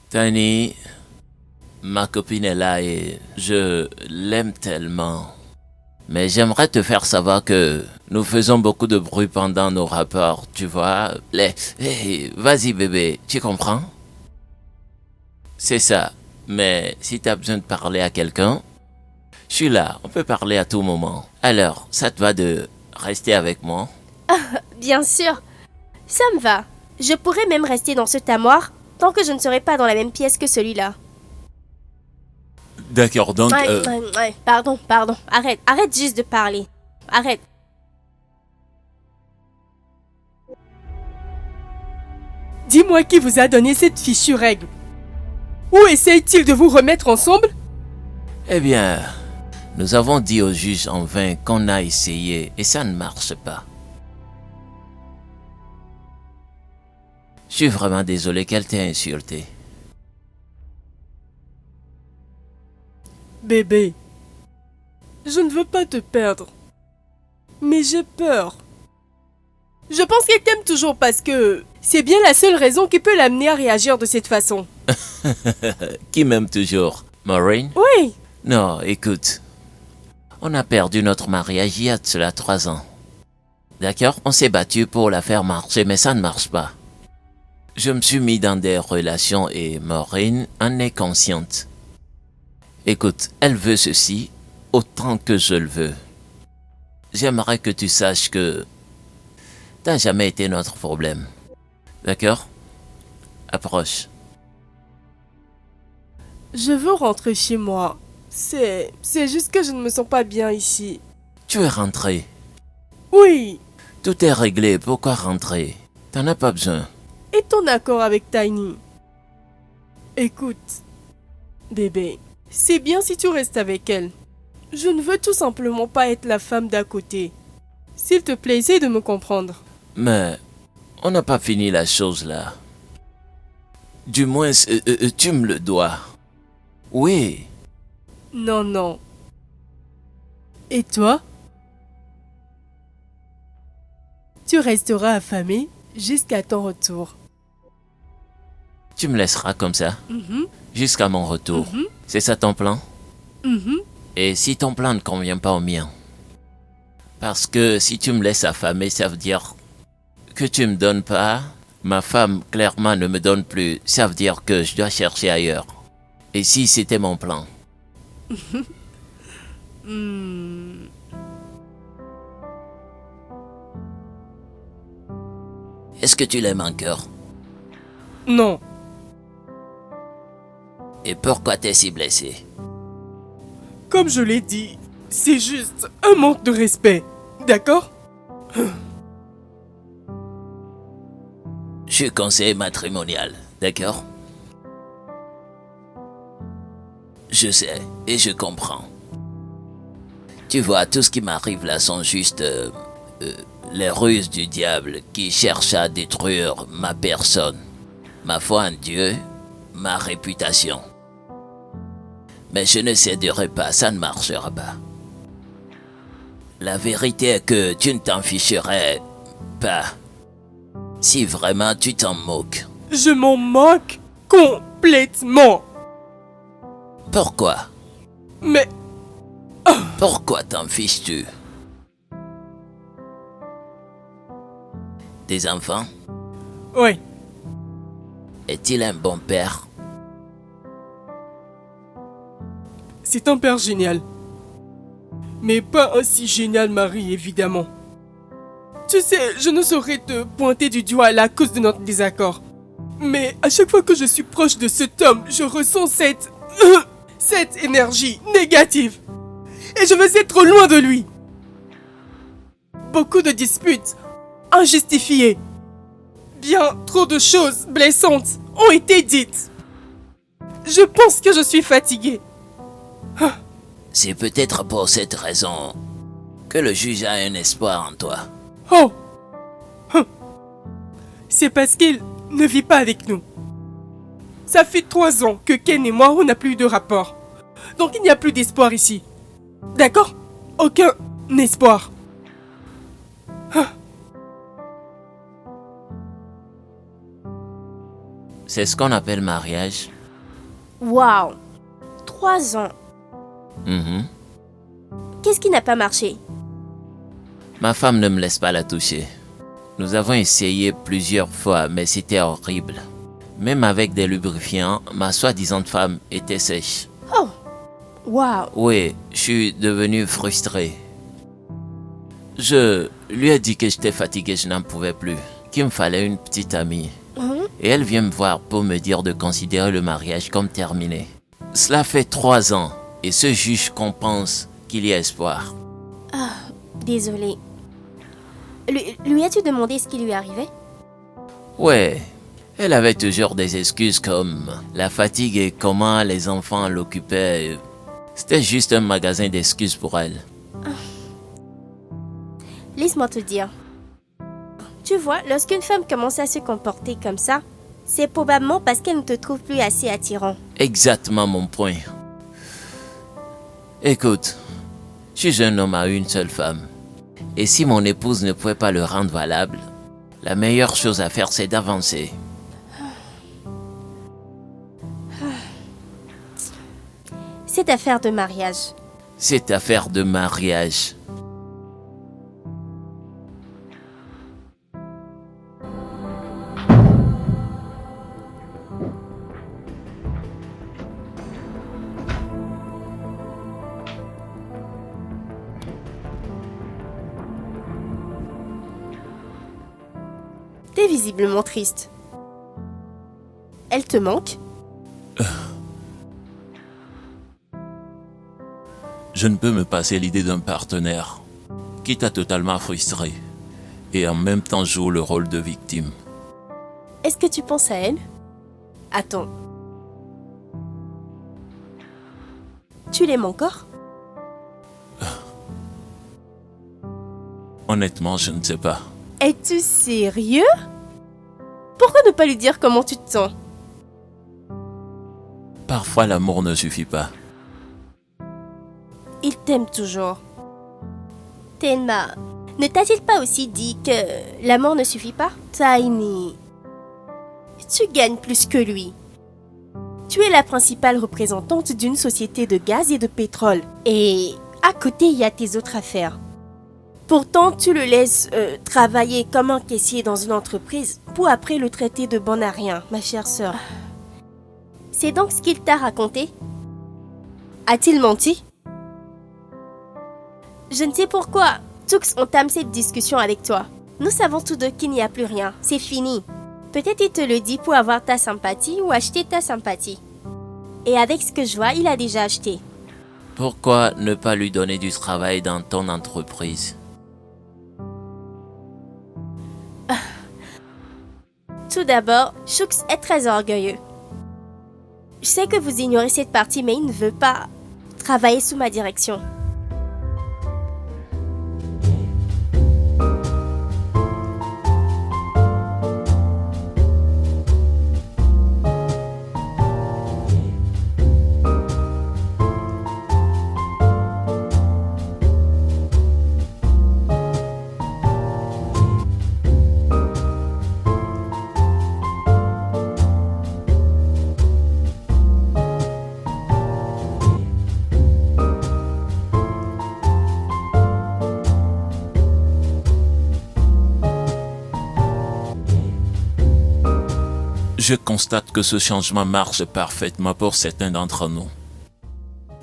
Tiny, ma copine est là et je l'aime tellement. Mais j'aimerais te faire savoir que nous faisons beaucoup de bruit pendant nos rapports, tu vois. Vas-y bébé, tu comprends? C'est ça. Mais si t'as besoin de parler à quelqu'un, je suis là, on peut parler à tout moment. Alors, ça te va de rester avec moi? Bien sûr, ça me va. Je pourrais même rester dans ce tamoir tant que je ne serai pas dans la même pièce que celui-là. D'accord, donc... Ouais. Pardon. Arrête juste de parler. Arrête. Dis-moi qui vous a donné cette fichue règle. Où essaye-t-il de vous remettre ensemble? Eh bien, nous avons dit au juge en vain qu'on a essayé et ça ne marche pas. Je suis vraiment désolé qu'elle t'ait insulté. Bébé, je ne veux pas te perdre. Mais j'ai peur. Je pense qu'elle t'aime toujours parce que c'est bien la seule raison qui peut l'amener à réagir de cette façon. Qui m'aime toujours? Maureen? Oui. Non, écoute. On a perdu notre mariage il y a de cela 3 ans. D'accord? On s'est battu pour la faire marcher, mais ça ne marche pas. Je me suis mis dans des relations et Maureen en est consciente. Écoute, elle veut ceci autant que je le veux. J'aimerais que tu saches que t'as jamais été notre problème. D'accord? Approche. Je veux rentrer chez moi. C'est juste que je ne me sens pas bien ici. Tu es rentré. Oui. Tout est réglé, pourquoi rentrer? T'en as pas besoin. Et ton accord avec Tiny? Écoute, bébé, c'est bien si tu restes avec elle. Je ne veux tout simplement pas être la femme d'à côté. S'il te plaît, essaye de me comprendre. Mais on n'a pas fini la chose là. Du moins, tu me le dois. Oui. Non. Et toi? Tu resteras affamé jusqu'à ton retour. Tu me laisseras comme ça, jusqu'à mon retour. C'est ça ton plan? Et si ton plan ne convient pas au mien? Parce que si tu me laisses affamer, ça veut dire que tu me donnes pas. Ma femme, clairement, ne me donne plus. Ça veut dire que je dois chercher ailleurs. Et si c'était mon plan? Est-ce que tu l'aimes encore? Non. Et pourquoi t'es si blessé? Comme je l'ai dit, c'est juste un manque de respect. D'accord? Je suis conseiller matrimonial, d'accord? Je sais et je comprends. Tu vois, tout ce qui m'arrive là sont juste les ruses du diable qui cherchent à détruire ma personne, ma foi en Dieu, ma réputation. Mais je ne céderai pas, ça ne marchera pas. La vérité est que tu ne t'en ficherais pas. Si vraiment tu t'en moques. Je m'en moque complètement. Pourquoi? Mais Pourquoi t'en fiches-tu? Des enfants? ouais, Est-il un bon père? c'est un père génial. Mais pas aussi génial, Marie, évidemment. Tu sais, je ne saurais te pointer du doigt à la cause de notre désaccord. Mais à chaque fois que je suis proche de cet homme, je ressens cette énergie négative. Et je veux être loin de lui. Beaucoup de disputes injustifiées. Bien trop de choses blessantes ont été dites. Je pense que je suis fatiguée. C'est peut-être pour cette raison que le juge a un espoir en toi. Oh! C'est parce qu'il ne vit pas avec nous. Ça fait 3 ans que Ken et moi, on n'a plus de rapport. Donc il n'y a plus d'espoir ici. D'accord? Aucun espoir. C'est ce qu'on appelle mariage. Waouh 3 ans. Mhm. Qu'est-ce qui n'a pas marché? Ma femme ne me laisse pas la toucher. Nous avons essayé plusieurs fois, mais c'était horrible. Même avec des lubrifiants, ma soi-disant femme était sèche. Oh Waouh Oui, je suis devenu frustré. Je lui ai dit que j'étais fatigué, je n'en pouvais plus, qu'il me fallait une petite amie. Et elle vient me voir pour me dire de considérer le mariage comme terminé. Cela fait 3 ans et ce juge qu'on pense qu'il y a espoir. Désolée. Lui as-tu demandé ce qui lui arrivait? Ouais, elle avait toujours des excuses comme la fatigue et comment les enfants l'occupaient. C'était juste un magasin d'excuses pour elle. Laisse-moi te dire. Tu vois, lorsqu'une femme commence à se comporter comme ça, c'est probablement parce qu'elle ne te trouve plus assez attirant. Exactement mon point. Écoute, je suis un homme à une seule femme. Et si mon épouse ne pouvait pas le rendre valable, la meilleure chose à faire c'est d'avancer. Cette affaire de mariage. Cette affaire de mariage. T'es visiblement triste. Elle te manque? Je ne peux me passer l'idée d'un partenaire qui t'a totalement frustré et en même temps joue le rôle de victime. Est-ce que tu penses à elle? Attends. Tu l'aimes encore? Honnêtement, je ne sais pas. Es-tu sérieux? Pourquoi ne pas lui dire comment tu te sens? Parfois, l'amour ne suffit pas. Il t'aime toujours. Tenma, ne t'a-t-il pas aussi dit que l'amour ne suffit pas? Tiny, tu gagnes plus que lui. Tu es la principale représentante d'une société de gaz et de pétrole. Et à côté, il y a tes autres affaires. Pourtant, tu le laisses travailler comme un caissier dans une entreprise pour après le traiter de bon à rien, ma chère sœur. C'est donc ce qu'il t'a raconté? A-t-il menti? Je ne sais pourquoi Tux entame cette discussion avec toi. Nous savons tous deux qu'il n'y a plus rien. C'est fini. Peut-être il te le dit pour avoir ta sympathie ou acheter ta sympathie. Et avec ce que je vois, il a déjà acheté. Pourquoi ne pas lui donner du travail dans ton entreprise? Tout d'abord, Shux est très orgueilleux. Je sais que vous ignorez cette partie, mais il ne veut pas travailler sous ma direction. Je constate que ce changement marche parfaitement pour certains d'entre nous.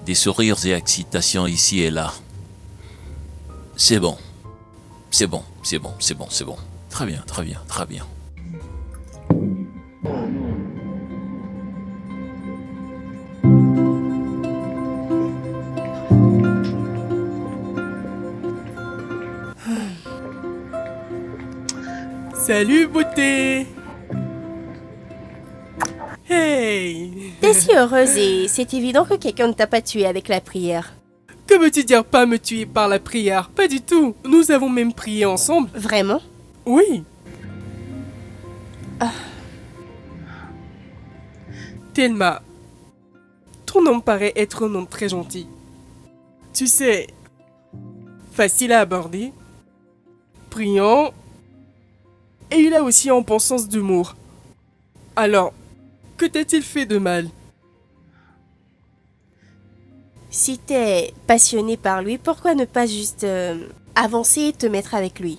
Des sourires et excitations ici et là. C'est bon. C'est bon, c'est bon, c'est bon, c'est bon. Très bien, très bien, très bien. Salut, beauté! Hey! T'es si heureuse et c'est évident que quelqu'un ne t'a pas tué avec la prière. Que veux-tu dire pas me tuer par la prière? Pas du tout. Nous avons même prié ensemble. Vraiment? Oui. Thelma, ton nom me paraît être un nom très gentil. Tu sais, facile à aborder, brillant, et il a aussi un bon sens d'humour. Alors, que t'a-t-il fait de mal? Si t'es passionné par lui, pourquoi ne pas juste avancer et te mettre avec lui?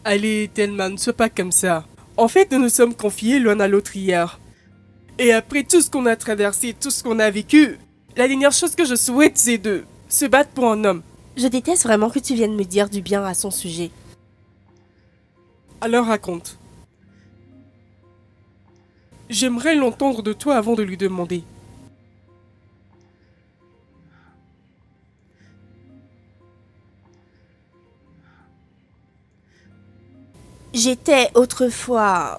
Allez, Thelma, ne sois pas comme ça. En fait, nous nous sommes confiés l'un à l'autre hier. Et après tout ce qu'on a traversé, tout ce qu'on a vécu, la dernière chose que je souhaite, c'est de se battre pour un homme. Je déteste vraiment que tu viennes me dire du bien à son sujet. Alors raconte. J'aimerais l'entendre de toi avant de lui demander. J'étais autrefois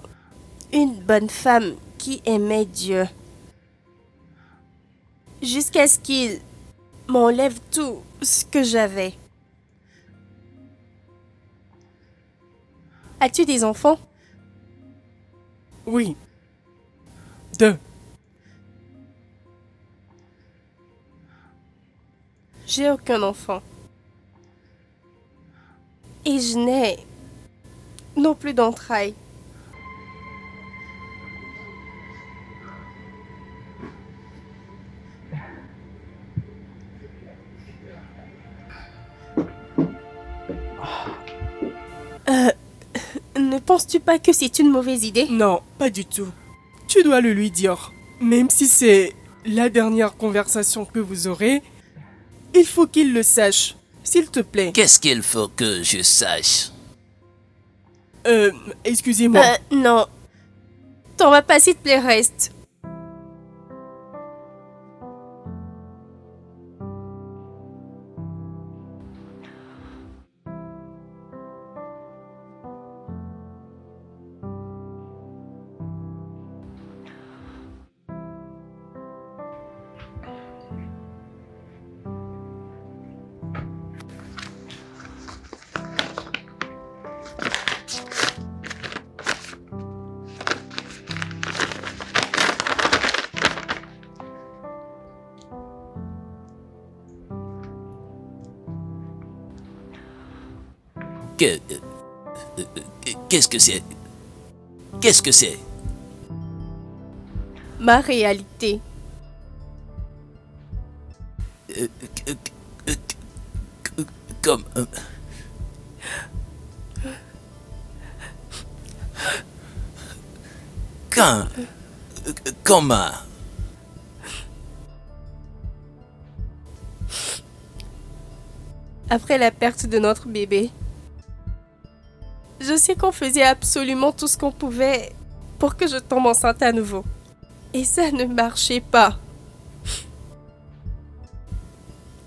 une bonne femme qui aimait Dieu. Jusqu'à ce qu'il m'enlève tout ce que j'avais. As-tu des enfants? Oui. 2. J'ai aucun enfant. Et je n'ai non plus d'entrailles. Ne penses-tu pas que c'est une mauvaise idée? Non, pas du tout. Tu dois le lui dire. Même si c'est la dernière conversation que vous aurez, il faut qu'il le sache. S'il te plaît. Qu'est-ce qu'il faut que je sache? Excusez-moi. Non. T'en vas pas, s'il te plaît, reste. Qu'est-ce que c'est? Qu'est-ce que c'est? Ma réalité. Comme... Comment? Après la perte de notre bébé, je sais qu'on faisait absolument tout ce qu'on pouvait pour que je tombe enceinte à nouveau. Et ça ne marchait pas.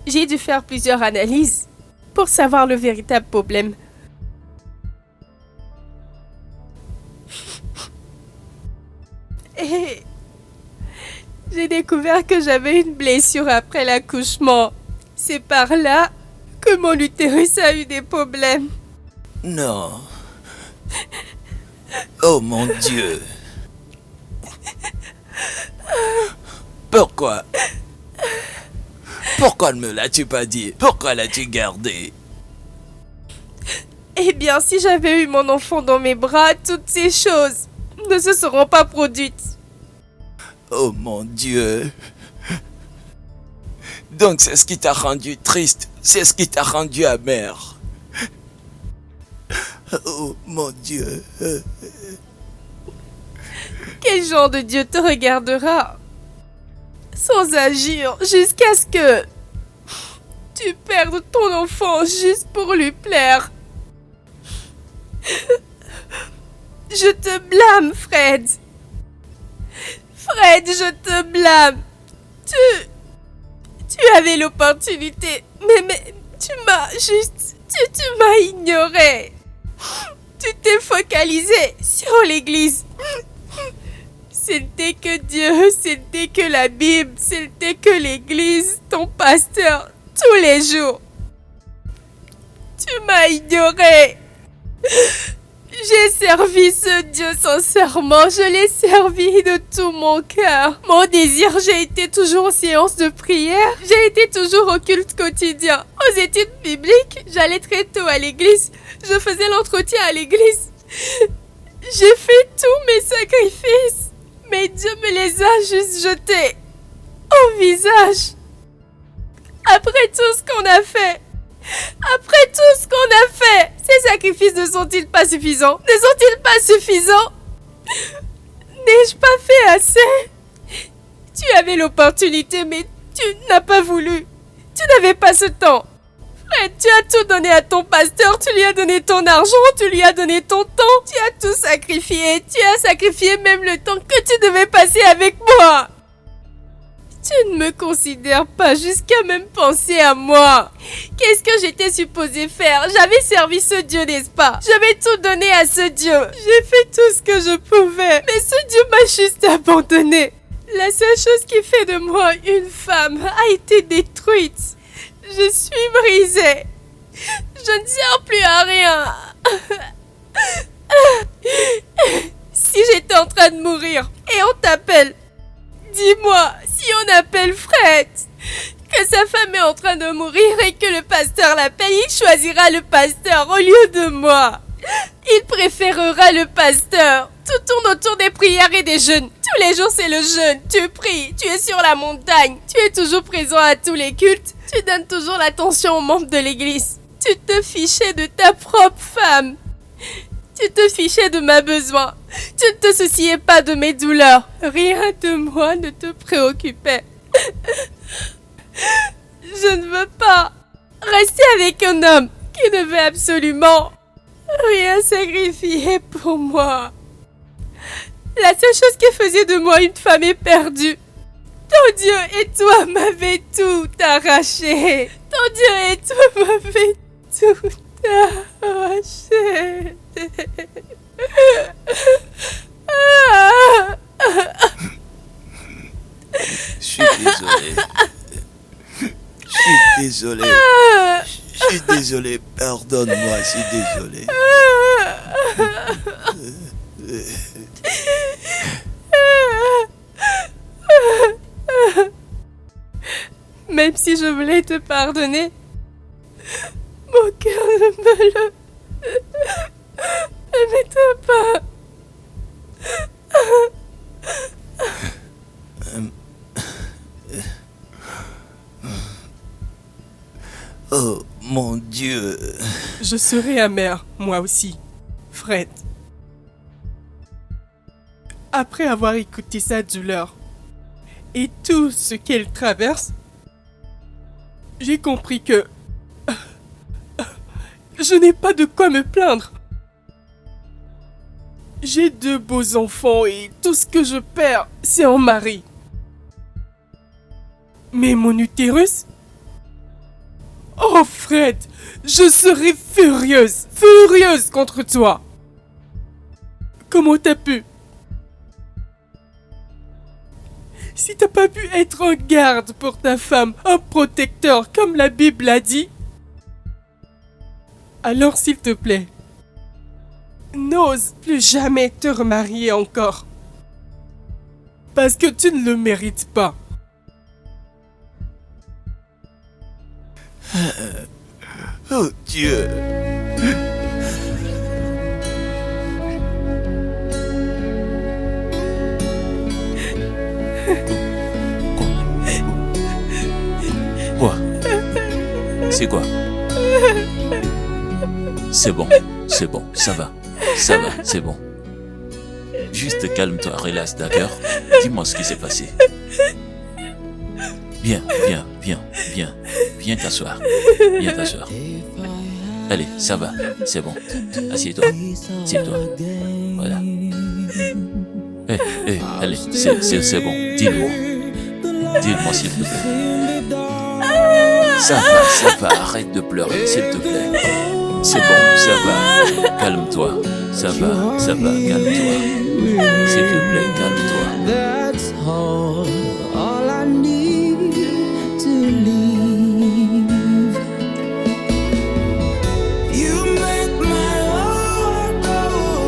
J'ai dû faire plusieurs analyses pour savoir le véritable problème. Et j'ai découvert que j'avais une blessure après l'accouchement. C'est par là que mon utérus a eu des problèmes. Non. Oh mon Dieu. Pourquoi? Pourquoi ne me l'as-tu pas dit? Pourquoi l'as-tu gardé? Eh bien, si j'avais eu mon enfant dans mes bras, toutes ces choses ne se seront pas produites. Oh mon Dieu. Donc c'est ce qui t'a rendu triste, c'est ce qui t'a rendu amer. Oh mon Dieu. Quel genre de Dieu te regardera sans agir jusqu'à ce que tu perdes ton enfant juste pour lui plaire? Je te blâme, Fred. Fred, je te blâme. Tu avais l'opportunité, mais tu m'as juste... Tu m'as ignoré. Tu t'es focalisé sur l'église. C'était que Dieu, c'était que la Bible, c'était que l'église, ton pasteur, tous les jours. Tu m'as ignoré. J'ai servi ce Dieu sincèrement, je l'ai servi de tout mon cœur. Mon désir, j'ai été toujours aux séances de prière, j'ai été toujours au culte quotidien. Aux études bibliques, j'allais très tôt à l'église, je faisais l'entretien à l'église. J'ai fait tous mes sacrifices, mais Dieu me les a juste jetés au visage. Après tout ce qu'on a fait, après tout ce qu'on a fait, ces sacrifices ne sont-ils pas suffisants? Ne sont-ils pas suffisants? N'ai-je pas fait assez? Tu avais l'opportunité, mais tu n'as pas voulu. Tu n'avais pas ce temps. Fred, tu as tout donné à ton pasteur, tu lui as donné ton argent, tu lui as donné ton temps. Tu as tout sacrifié, tu as sacrifié même le temps que tu devais passer avec moi. Tu ne me considères pas jusqu'à même penser à moi. Qu'est-ce que j'étais supposée faire? J'avais servi ce Dieu, n'est-ce pas? J'avais tout donné à ce Dieu. J'ai fait tout ce que je pouvais. Mais ce Dieu m'a juste abandonnée. La seule chose qui fait de moi une femme a été détruite. Je suis brisée. Je ne sers plus à rien. Si j'étais en train de mourir et on t'appelle, dis-moi, si on appelle Fred, que sa femme est en train de mourir et que le pasteur l'appelle, il choisira le pasteur au lieu de moi. Il préférera le pasteur. Tout tourne autour des prières et des jeûnes. Tous les jours, c'est le jeûne. Tu pries, tu es sur la montagne, tu es toujours présent à tous les cultes, tu donnes toujours l'attention aux membres de l'église. Tu te fichais de ta propre femme. Tu te fichais de mes besoins. Tu ne te souciais pas de mes douleurs. Rien de moi ne te préoccupait. Je ne veux pas rester avec un homme qui ne veut absolument rien sacrifier pour moi. La seule chose qui faisait de moi une femme éperdue. Ton Dieu et toi m'avez tout arraché. Ton Dieu et toi m'avez tout arraché. Je suis désolé. Je suis désolé. Pardonne-moi, je suis désolé. Même si je voulais te pardonner, mon cœur ne me le permettait pas. Oh mon Dieu. Je serai amer, moi aussi, Fred. Après avoir écouté sa douleur et tout ce qu'elle traverse, j'ai compris que je n'ai pas de quoi me plaindre. J'ai 2 beaux enfants et tout ce que je perds, c'est en mari. Mais mon utérus? Oh Fred, je serai furieuse contre toi. Comment t'as pu? Si t'as pas pu être un garde pour ta femme, un protecteur comme la Bible l'a dit, alors s'il te plaît, n'ose plus jamais te remarier encore. Parce que tu ne le mérites pas. Oh Dieu. Quoi? C'est quoi? C'est bon, ça va, c'est bon. Juste calme-toi, relax, d'accord? Dis-moi ce qui s'est passé. Viens, viens, viens, viens. Viens t'asseoir. Viens t'asseoir. Allez, ça va, c'est bon. Assieds-toi. Assieds-toi. Voilà. Allez, c'est bon. Dis-le-moi. Dis-le-moi s'il te plaît. Ça va, arrête de pleurer, s'il te plaît. C'est bon, ça va. Calme-toi. Ça va, calme-toi. S'il te plaît, calme-toi. That's all I need to leave. You make my heart go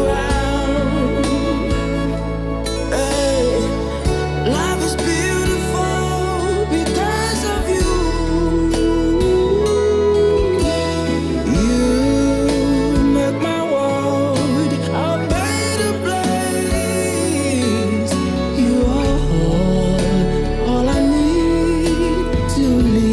round. Hey, life is beautiful because of you. You make my world a better place. You are all I need to leave.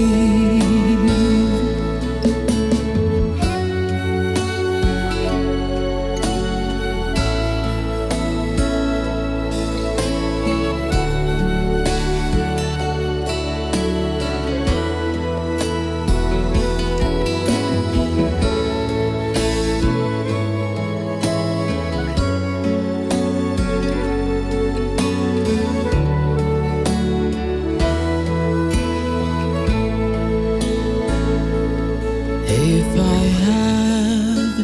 If I have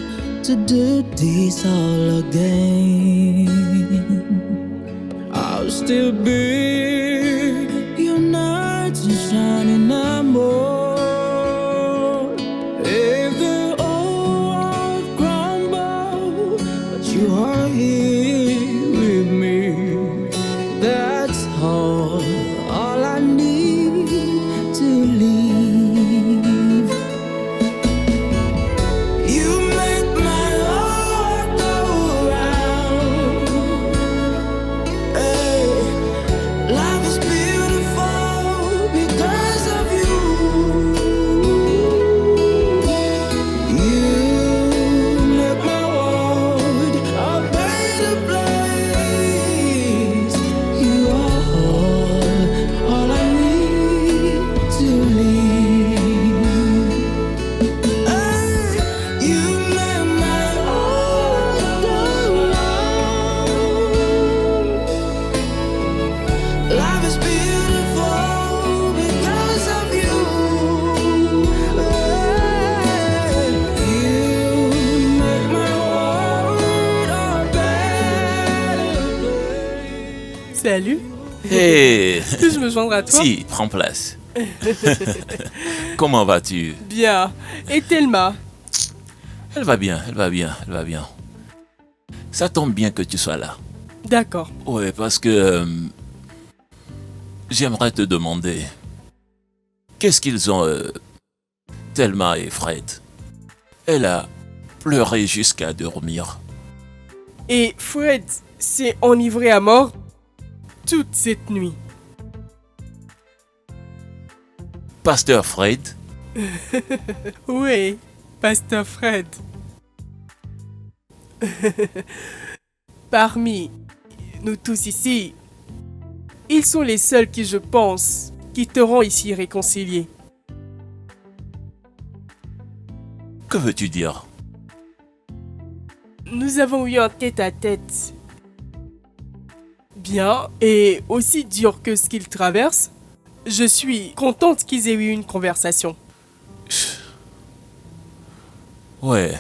to do this all again, I'll still be your night and shining more. If the old world crumbles, but you are here with me, that's all I need to leave. You make my heart go round. Hey, life is beautiful because of you. You make my world a better place. You are all I need to leave. You make my heart go round. Life is beautiful because of you. You make my world a better place. Salut, Hey, puis-je me joindre à toi? si, prends place. Comment vas-tu? Bien. Et Thelma? Elle va bien, elle va bien, elle va bien. Ça tombe bien que tu sois là. D'accord. Ouais, parce que j'aimerais te demander qu'est-ce qu'ils ont, Thelma et Fred. Elle a pleuré jusqu'à dormir. Et Fred s'est enivré à mort toute cette nuit. Pasteur Fred, Oui, Pasteur Fred. Parmi nous tous ici, ils sont les seuls qui, je pense, quitteront ici réconciliés. que veux-tu dire? Nous avons eu un tête-à-tête bien et aussi dur que ce qu'ils traversent. Je suis contente qu'ils aient eu une conversation. Ouais.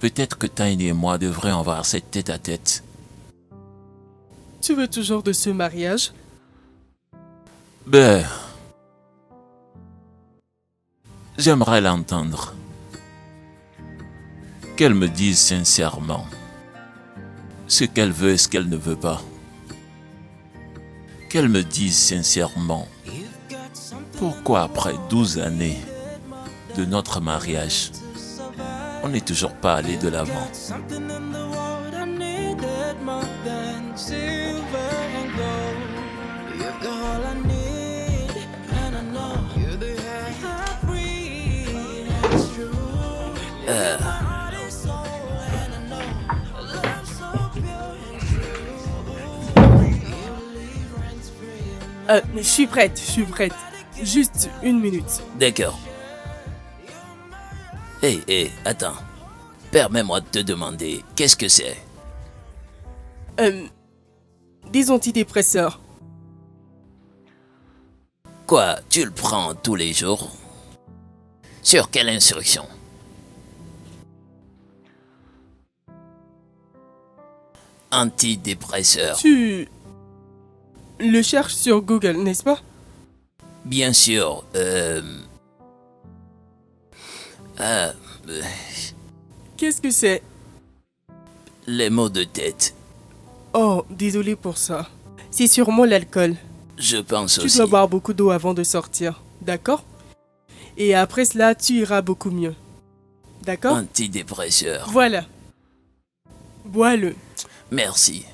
Peut-être que Tiny et moi devrions avoir cette tête-à-tête. Tu veux toujours de ce mariage? Ben, j'aimerais l'entendre. Qu'elle me dise sincèrement ce qu'elle veut et ce qu'elle ne veut pas. Qu'elle me dise sincèrement pourquoi après 12 années de notre mariage, on n'est toujours pas allé de l'avant. Something in the world I needed more than silver and gold. You've got all I need, and I know you're the air I breathe. It's true. My heart is so, and I know a love so pure and true. Je suis prête. Juste une minute. D'accord. Hé, attends. Permets-moi de te demander, qu'est-ce que c'est? Des antidépresseurs. Quoi, tu le prends tous les jours? Sur quelle instruction? Antidépresseur. Tu le cherches sur Google, n'est-ce pas? Bien sûr, Qu'est-ce que c'est? les maux de tête. Oh, désolé pour ça. C'est sûrement l'alcool. Je pense Tu aussi. dois boire beaucoup d'eau avant de sortir, d'accord? Et après cela, tu iras beaucoup mieux. D'accord? Antidépresseur. Voilà. Bois-le. Merci.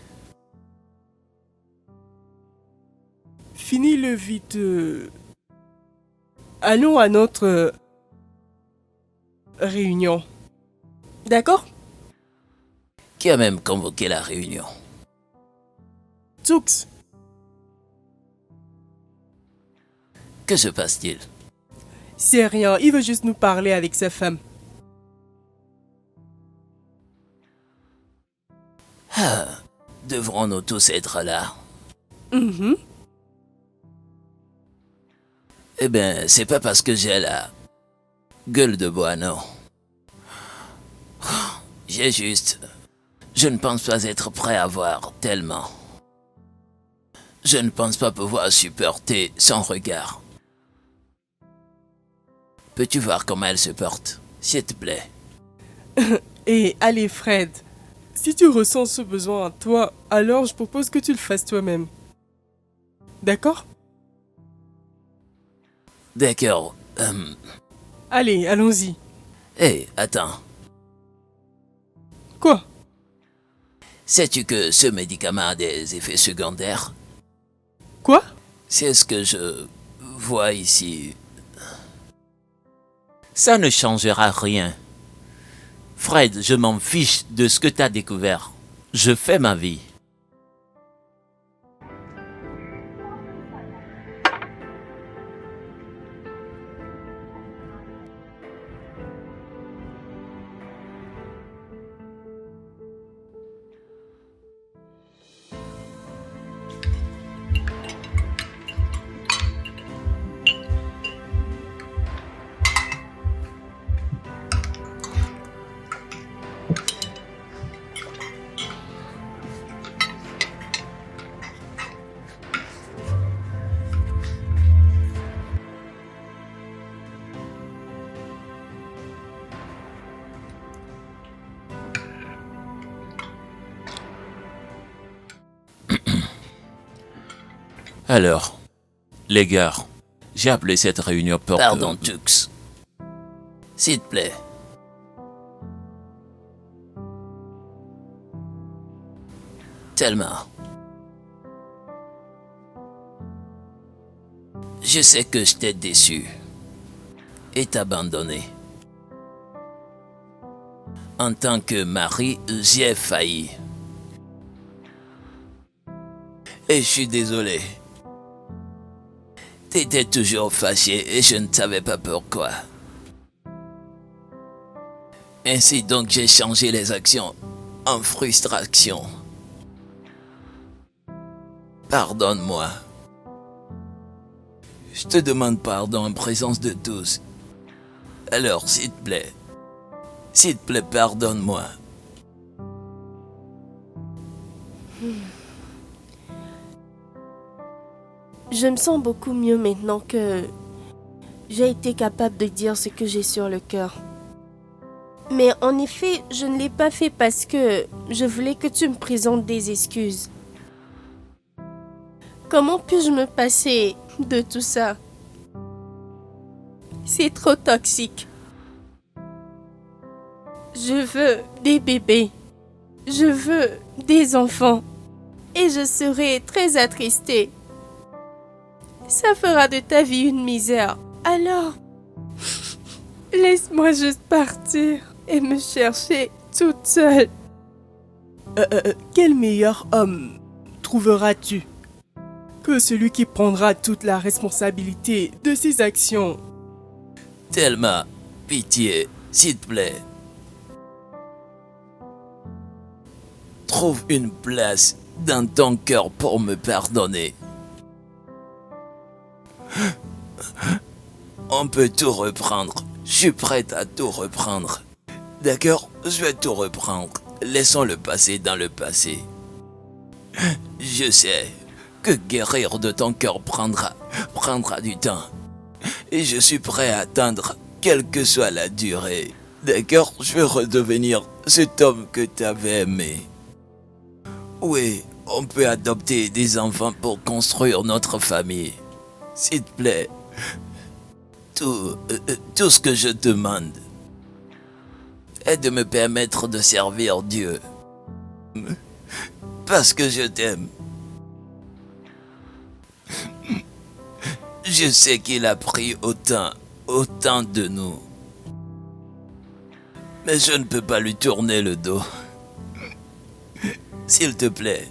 Finis-le vite. Allons à notre réunion. D'accord? Qui a même convoqué la réunion? Tux, Que se passe-t-il? c'est rien. Il veut juste nous parler avec sa femme. Devrons-nous tous être là? Mhm. Eh ben, c'est pas parce que j'ai la gueule de bois, non. J'ai juste... Je ne pense pas être prêt à voir tellement. Je ne pense pas pouvoir supporter son regard. Peux-tu voir comment elle se porte, s'il te plaît? Et allez, Fred. Si tu ressens ce besoin à toi, alors je propose que tu le fasses toi-même. D'accord? D'accord. Allez, allons-y. Hé, attends. Quoi? Sais-tu que ce médicament a des effets secondaires? Quoi? C'est ce que je vois ici. Ça ne changera rien. Fred, je m'en fiche de ce que t'as découvert. Je fais ma vie. Alors, les gars, j'ai appelé cette réunion pour Pardon, que... Tux. S'il te plaît. Tellement. Je sais que je t'ai déçu et t'abandonné. En tant que mari, j'y ai failli. Et je suis désolé. T'étais toujours fâché et je ne savais pas pourquoi. Ainsi donc j'ai changé les actions en frustration. Pardonne-moi. Je te demande pardon en présence de tous. Alors, s'il te plaît, pardonne-moi. Je me sens beaucoup mieux maintenant que j'ai été capable de dire ce que j'ai sur le cœur. Mais en effet, je ne l'ai pas fait parce que je voulais que tu me présentes des excuses. Comment puis-je me passer de tout ça? C'est trop toxique. Je veux des bébés. Je veux des enfants. Et je serai très attristée. Ça fera de ta vie une misère. Alors, laisse-moi juste partir et me chercher toute seule. Quel meilleur homme trouveras-tu? que celui qui prendra toute la responsabilité de ses actions. Thelma, pitié, s'il te plaît. Trouve une place dans ton cœur pour me pardonner. On peut tout reprendre. Je suis prête à tout reprendre. D'accord, je vais tout reprendre. Laissons le passé dans le passé. Je sais que guérir de ton cœur prendra du temps. Et je suis prêt à attendre, quelle que soit la durée. D'accord, je veux redevenir cet homme que tu avais aimé. Oui, on peut adopter des enfants pour construire notre famille. S'il te plaît, tout ce que je demande est de me permettre de servir Dieu. Parce que je t'aime. Je sais qu'il a pris autant de nous. Mais je ne peux pas lui tourner le dos. S'il te plaît.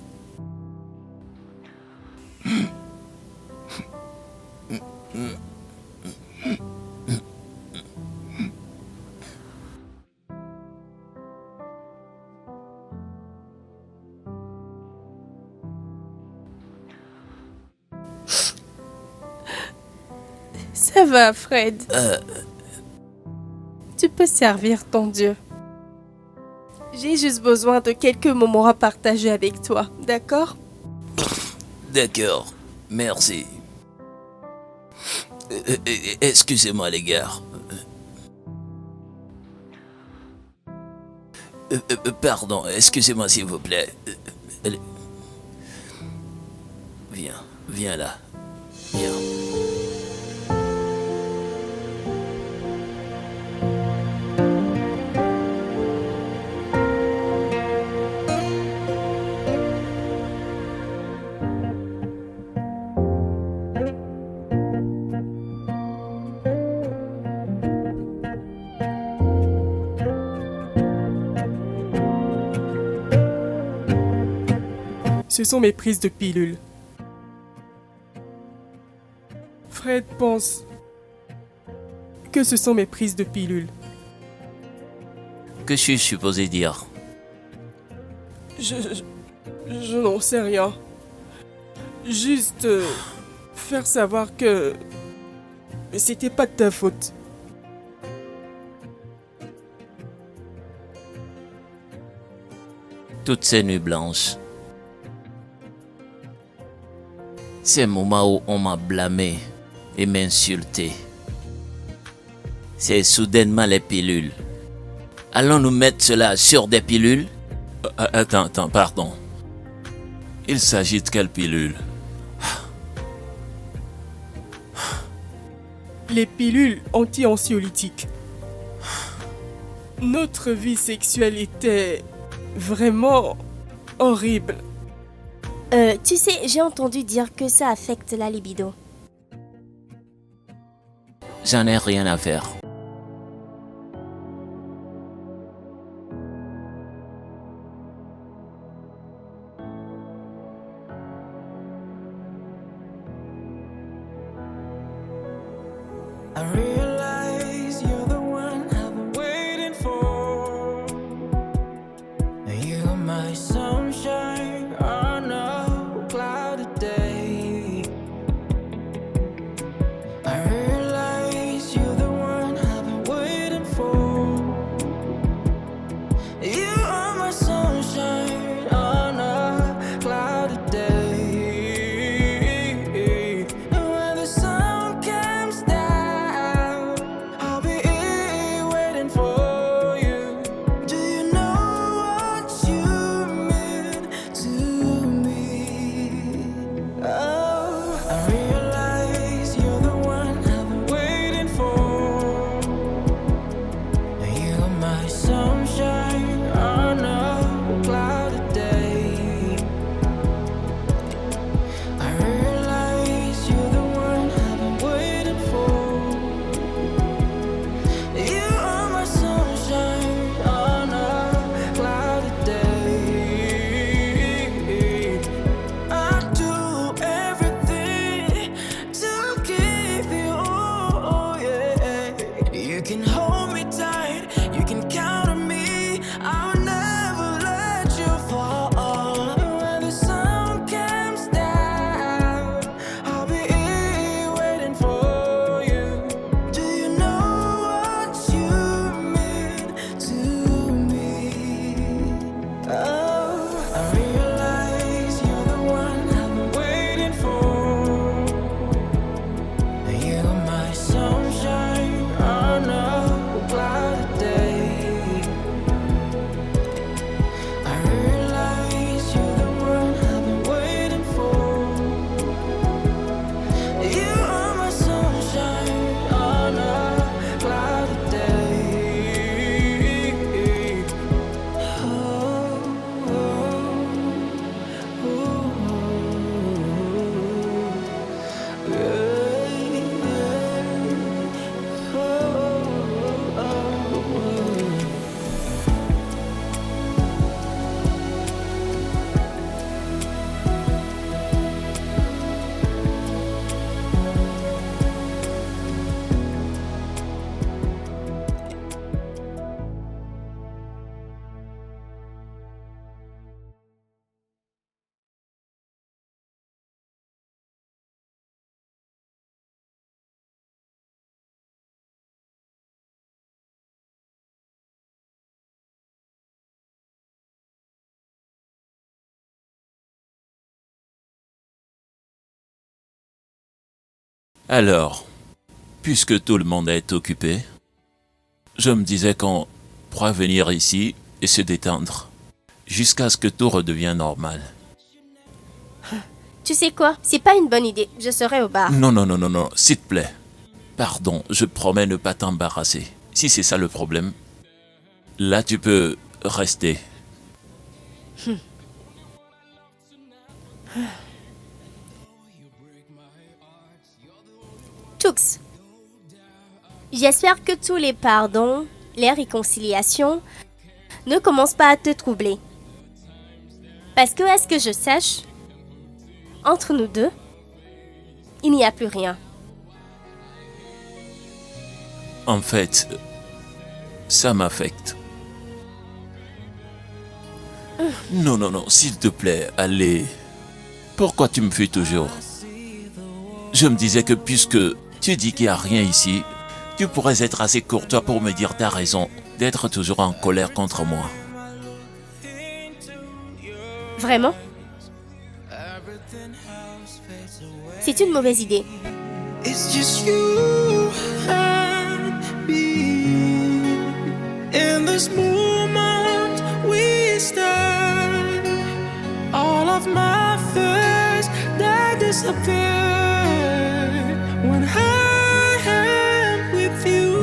Ça va, Fred. Tu peux servir ton Dieu. J'ai juste besoin de quelques moments à partager avec toi, d'accord? D'accord, merci. Excusez-moi les gars. Pardon, excusez-moi s'il vous plaît. Viens là. Viens. Ce sont mes prises de pilules. Fred pense que ce sont mes prises de pilules. Que suis-je supposé dire? Je n'en sais rien. Juste faire savoir que c'était pas de ta faute. Toutes ces nuits blanches. Ces moments où on m'a blâmé et m'insulté. C'est soudainement les pilules. Allons-nous mettre cela sur des pilules? Attends, pardon. Il s'agit de quelle pilule? Les pilules anti-anxiolytiques. Notre vie sexuelle était vraiment horrible. Tu sais, j'ai entendu dire que ça affecte la libido. J'en ai rien à faire. I realize you're the one I've been waiting for. You're my sunshine on a cloudy day. I realize you're the one I've been waiting for. You are my sunshine on a cloudy day. And when the sun comes down Alors, puisque tout le monde est occupé, je me disais qu'on pourrait venir ici et se détendre jusqu'à ce que tout redevienne normal. Tu sais quoi? C'est pas une bonne idée. Je serai au bar. Non, s'il te plaît. Pardon, je promets ne pas t'embarrasser. Si c'est ça le problème, là tu peux rester. Tux, j'espère que tous les pardons, les réconciliations ne commencent pas à te troubler. Parce que, à ce que je sache, entre nous deux, il n'y a plus rien. En fait, ça m'affecte. Non, s'il te plaît, allez. Pourquoi tu me fuis toujours? Je me disais que puisque tu dis qu'il n'y a rien ici, tu pourrais être assez courtois pour me dire t'as raison d'être toujours en colère contre moi. Vraiment? C'est une mauvaise idée. It's just you and me. In this moment we stand. All of my fears they disappear when I am with you.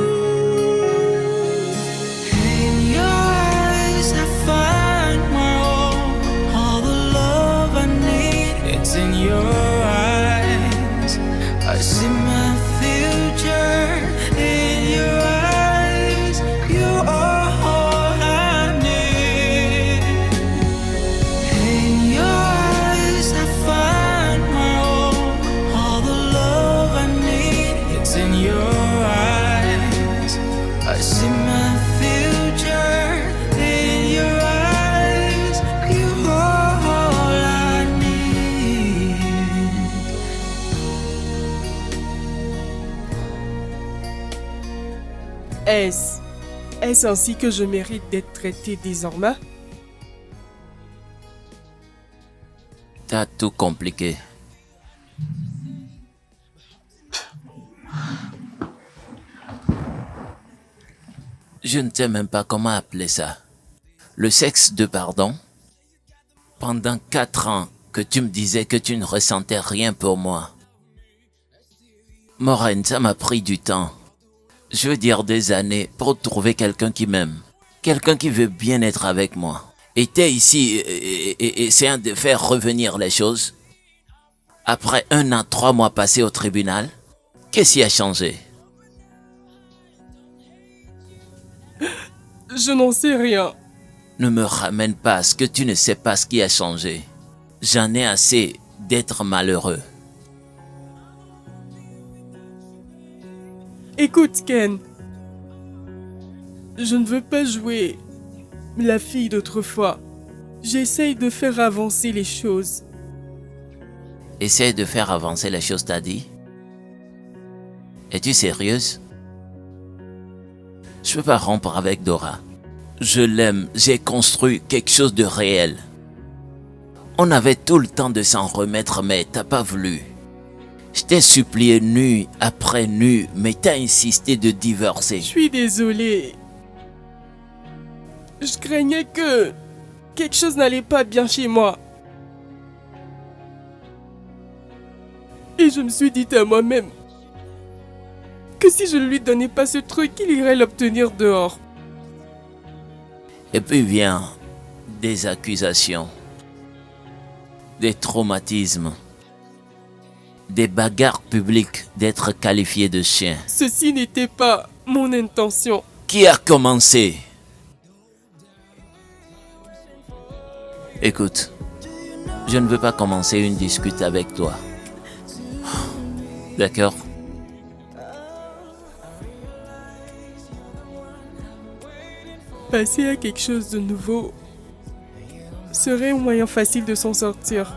In your eyes I find my own. All the love I need, it's in your eyes. I see my future in your eyes. You are all I need. In your eyes I find my own. All the love I need, it's in your eyes. I see my future in your eyes. You are all I need. Est-ce ainsi que je mérite d'être traité désormais? T'as tout compliqué. Je ne sais même pas comment appeler ça. Le sexe de pardon? Pendant 4 ans que tu me disais que tu ne ressentais rien pour moi. Maureen, ça m'a pris du temps. Je veux dire des années pour trouver quelqu'un qui m'aime. Quelqu'un qui veut bien être avec moi. Et t'es ici et essayant de faire revenir les choses. Après 1 an, 3 mois passés au tribunal, qu'est-ce qui a changé? Je n'en sais rien. Ne me ramène pas à ce que tu ne sais pas ce qui a changé. J'en ai assez d'être malheureux. Écoute, Ken. Je ne veux pas jouer la fille d'autrefois. J'essaye de faire avancer les choses. Essaye de faire avancer les choses, t'as dit? Es-tu sérieuse? Je peux pas rompre avec Dora. Je l'aime, j'ai construit quelque chose de réel. On avait tout le temps de s'en remettre, mais t'as pas voulu. Je t'ai supplié nuit après nuit, mais t'as insisté de divorcer. Je suis désolé. Je craignais que quelque chose n'allait pas bien chez moi. Et je me suis dit à moi-même que si je ne lui donnais pas ce truc, il irait l'obtenir dehors. Et puis vient des accusations, des traumatismes, des bagarres publiques d'être qualifié de chien. Ceci n'était pas mon intention. Qui a commencé? Écoute, je ne veux pas commencer une dispute avec toi. D'accord? Passer à quelque chose de nouveau serait un moyen facile de s'en sortir.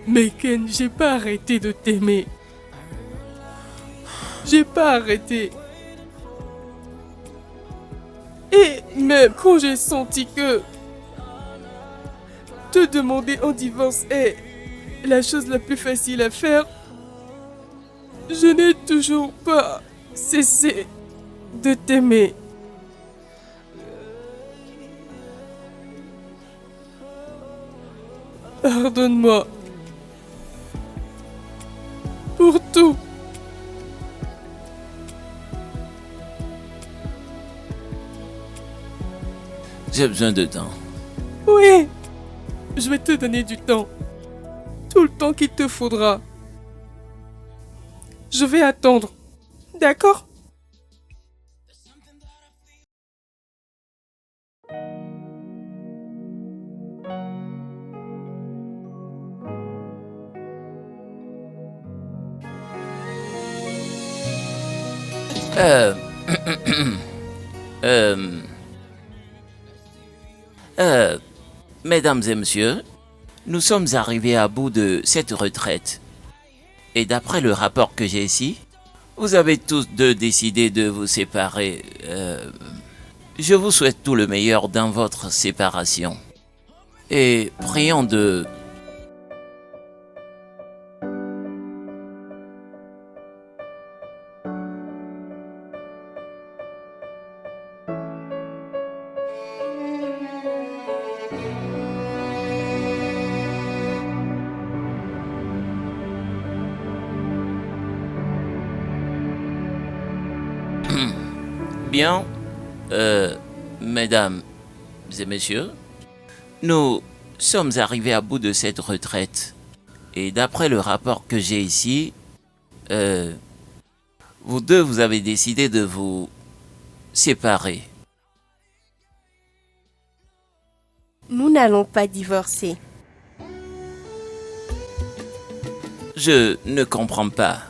Mais Ken, j'ai pas arrêté de t'aimer. J'ai pas arrêté. Et même quand j'ai senti que te demander un divorce est la chose la plus facile à faire, Je n'ai toujours pas cessé de t'aimer. Pardonne-moi pour tout. J'ai besoin de temps. Oui, je vais te donner du temps. Tout le temps qu'il te faudra. Je vais attendre. D'accord? Euh, Mesdames et messieurs, nous sommes arrivés à bout de cette retraite. Et d'après le rapport que j'ai ici, vous avez tous deux décidé de vous séparer. Je vous souhaite tout le meilleur dans votre séparation. Et prions de... Bien, mesdames et messieurs, nous sommes arrivés à bout de cette retraite. Et d'après le rapport que j'ai ici, vous deux, vous avez décidé de vous séparer. Nous n'allons pas divorcer. Je ne comprends pas.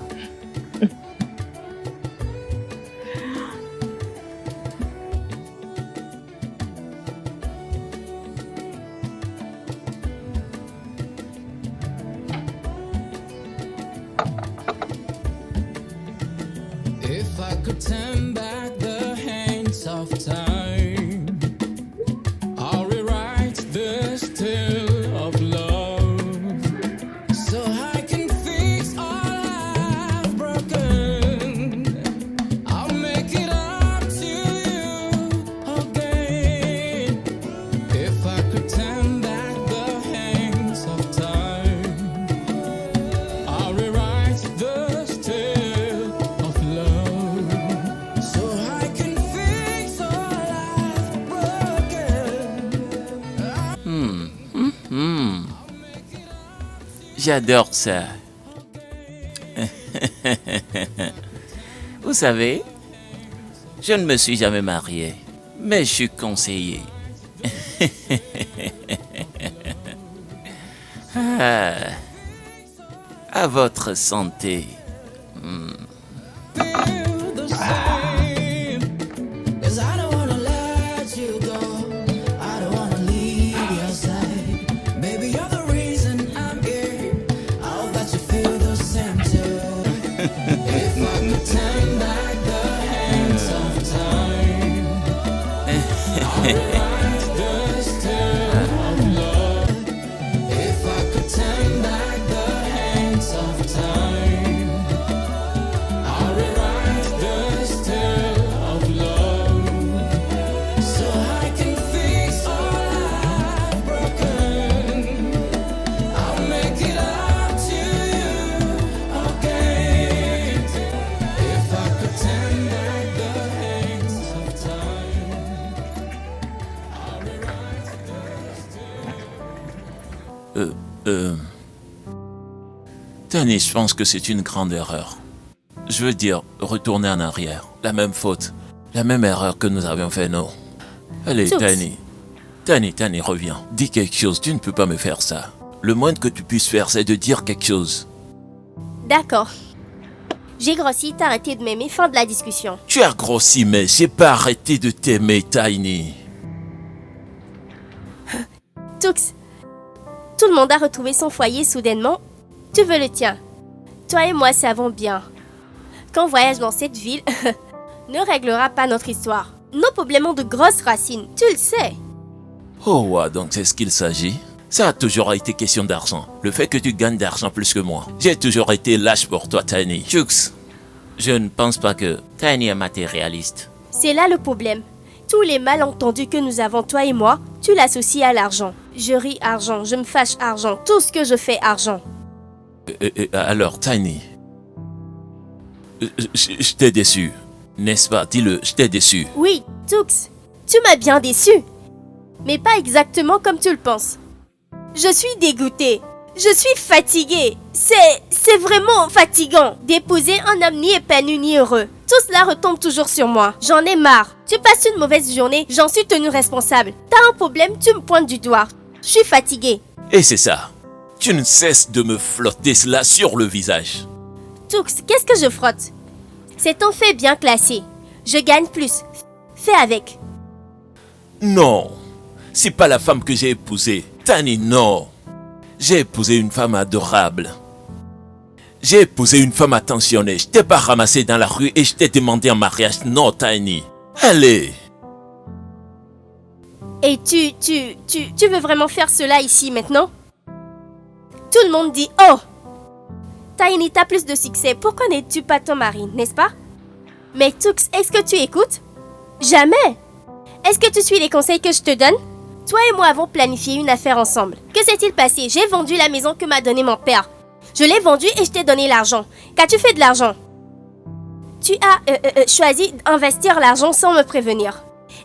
If I could turn back the hands of time, I'll rewrite this tale of love, so I can fix all I've broken. I'll make it up to you again. If I could turn back the hands of time, I'll rewrite this tale of love, so I can fix all I've broken. J'adore ça. Vous savez, je ne me suis jamais marié, mais je suis conseillé. Ah, à votre santé. Feel the same, 'cause I don't wanna let you go. I don't wanna leave your side. Baby, you're the reason I'm here. I hope that you feel the same too. If I could turn back the hands of time, I'll rewrite this tale of love. If I could turn back the hands of time, I'll rewrite this tale of love, so I can fix all I've broken. I'll make it up to you again. If I could turn back the hands of time, I'll rewrite this tale. Tani, je pense que c'est une grande erreur. Je veux dire, retourner en arrière. La même faute. La même erreur que nous avions fait, non. Allez, Tous. Tani. Tani, reviens. Dis quelque chose, tu ne peux pas me faire ça. Le moindre que tu puisses faire, c'est de dire quelque chose. D'accord. J'ai grossi, t'as arrêté de m'aimer, fin de la discussion. Tu as grossi, mais j'ai pas arrêté de t'aimer, Tiny. Tux, tout le monde a retrouvé son foyer soudainement. Tu veux le tien. Toi et moi savons bien qu'un voyage dans cette ville ne réglera pas notre histoire. Nos problèmes ont de grosses racines, tu le sais. Oh, ouais, donc c'est ce qu'il s'agit. Ça a toujours été question d'argent. Le fait que tu gagnes d'argent plus que moi. J'ai toujours été lâche pour toi, Tiny. Jux, je ne pense pas que Tiny est matérialiste. C'est là le problème. Tous les malentendus que nous avons, toi et moi, tu l'associes à l'argent. Je ris argent, je me fâche argent, tout ce que je fais argent. Alors, Tiny, je t'ai déçu, n'est-ce pas? Dis-le, je t'ai déçu. Oui, Tux, tu m'as bien déçu. Mais pas exactement comme tu le penses. Je suis dégoûtée. Je suis fatiguée. C'est vraiment fatigant d'épouser un homme ni épanoui ni heureux. Tout cela retombe toujours sur moi. J'en ai marre. Tu passes une mauvaise journée, j'en suis tenue responsable. T'as un problème, tu me pointes du doigt. Je suis fatiguée. Et c'est ça. Tu ne cesses de me flotter cela sur le visage. Tux, qu'est-ce que je frotte? C'est un fait bien classé. Je gagne plus. Fais avec. Non, c'est pas la femme que j'ai épousée. Tiny, non. J'ai épousé une femme adorable. J'ai épousé une femme attentionnée. Je t'ai pas ramassé dans la rue et je t'ai demandé en mariage. Non, Tiny. Allez. Et tu veux vraiment faire cela ici maintenant? Tout le monde dit « Oh, Tiny, t'as plus de succès. Pourquoi n'es-tu pas ton mari, n'est-ce pas? » Mais Tux, est-ce que tu écoutes? Jamais. Est-ce que tu suis les conseils que je te donne? Toi et moi avons planifié une affaire ensemble. Que s'est-il passé? J'ai vendu la maison que m'a donnée mon père. Je l'ai vendue et je t'ai donné l'argent. Qu'as-tu fait de l'argent? Tu as choisi d'investir l'argent sans me prévenir.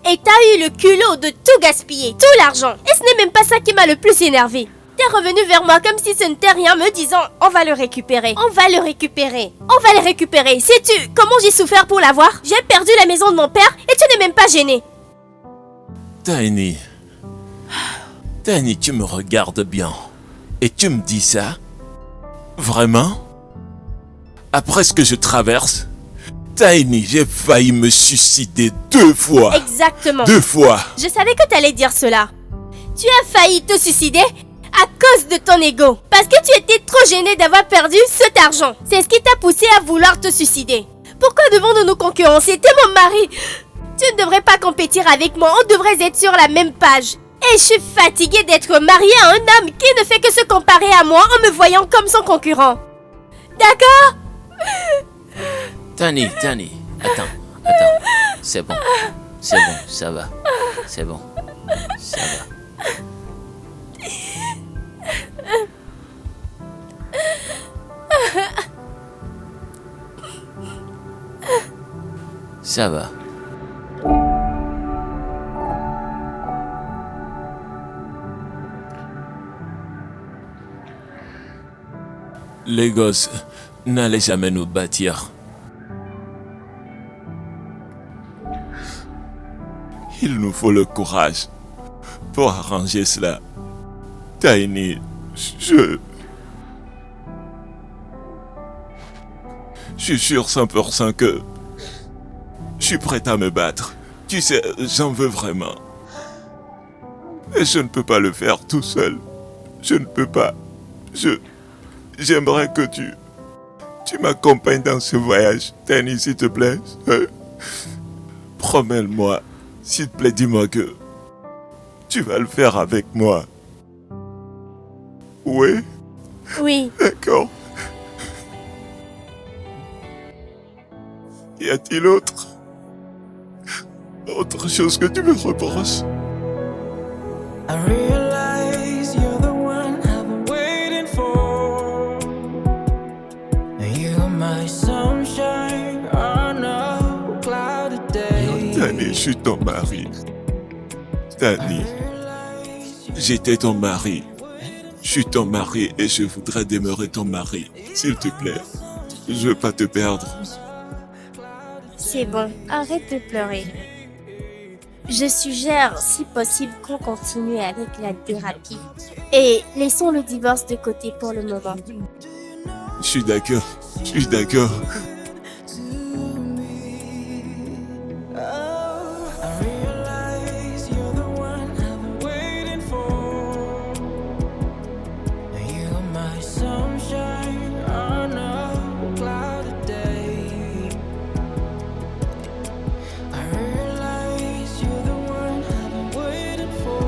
Et t'as eu le culot de tout gaspiller, tout l'argent. Et ce n'est même pas ça qui m'a le plus énervé. T'es revenu vers moi comme si ce n'était rien, me disant « On va le récupérer, on va le récupérer, on va le récupérer. » Sais-tu comment j'ai souffert pour l'avoir? J'ai perdu la maison de mon père et tu n'es même pas gêné. Tiny. Tiny, tu me regardes bien. Et tu me dis ça? Vraiment? Après ce que je traverse? Tiny, j'ai failli me suicider 2 fois. Exactement. 2 fois. Je savais que tu allais dire cela. Tu as failli te suicider à cause de ton ego. Parce que tu étais trop gêné d'avoir perdu cet argent. C'est ce qui t'a poussé à vouloir te suicider. Pourquoi devons-nous nous concurrencer? T'es mon mari. Tu ne devrais pas compétir avec moi. On devrait être sur la même page. Et je suis fatiguée d'être mariée à un homme qui ne fait que se comparer à moi en me voyant comme son concurrent. D'accord? Tiny, attends. C'est bon, ça va. C'est bon, ça va. Ça va. Les gosses n'allaient jamais nous bâtir. Il nous faut le courage pour arranger cela. Tiny, je suis sûr 100% que je suis prêt à me battre. Tu sais, j'en veux vraiment. Et je ne peux pas le faire tout seul. Je ne peux pas. J'aimerais que tu m'accompagnes dans ce voyage. Tiny, s'il te plaît. Promets-moi. S'il te plaît, dis-moi que tu vas le faire avec moi. Oui? Oui. D'accord. Y a-t-il autre chose que tu me reproches? I realize you're the one I've been waiting for. You're my sunshine on a cloudy day. Tiny, je suis ton mari. Tiny, j'étais ton mari. Je suis ton mari et je voudrais demeurer ton mari. S'il te plaît, je veux pas te perdre. C'est bon, arrête de pleurer. Je suggère, si possible, qu'on continue avec la thérapie. Et laissons le divorce de côté pour le moment. Je suis d'accord. I realize you're the one I've been waiting for. You're my sunshine on a cloudy day. I realize you're the one I've been waiting for.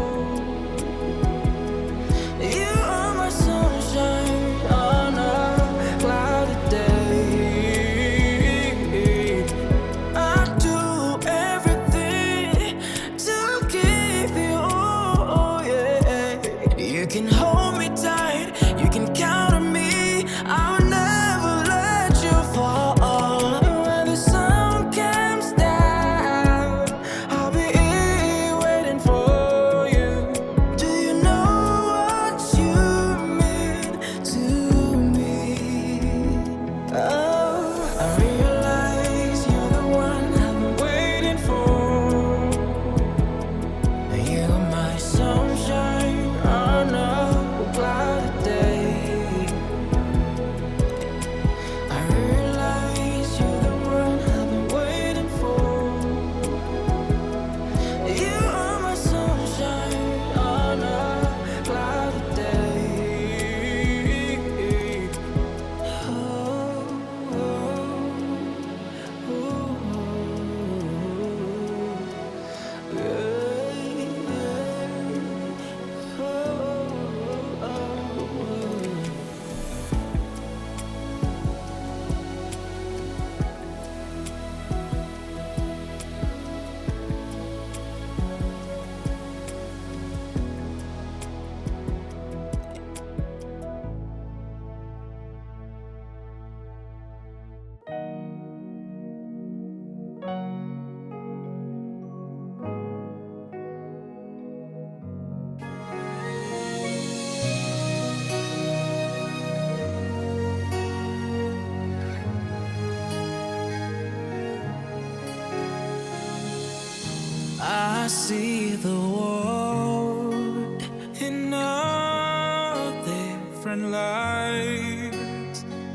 I see the world in a different light.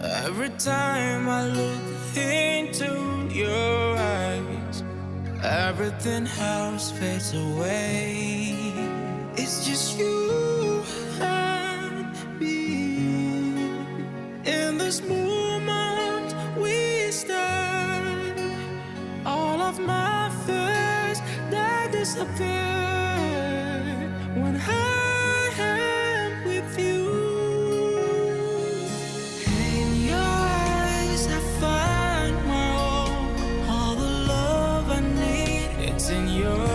Every time I look into your eyes, everything else fades away. It's just you and me. In this moment we stand. All of my fears, they disappear when I am with you. In your eyes I find my own. All the love I need, it's in your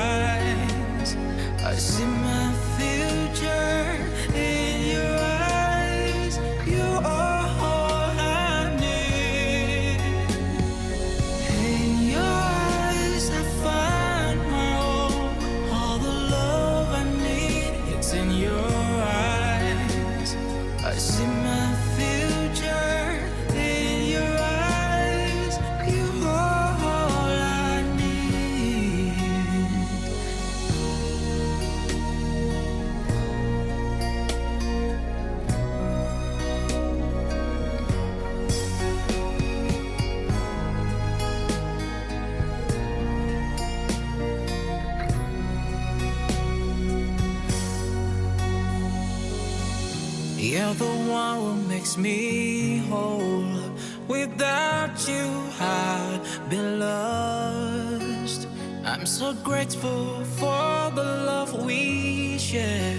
eyes. I see my future in your eyes. You are all I need. In your eyes I find my own. All the love I need, it's in your eyes. I see my future in your eyes. You are all I need. You're the one who makes me whole. Without you, I'd be lost. I'm so grateful for the love we share.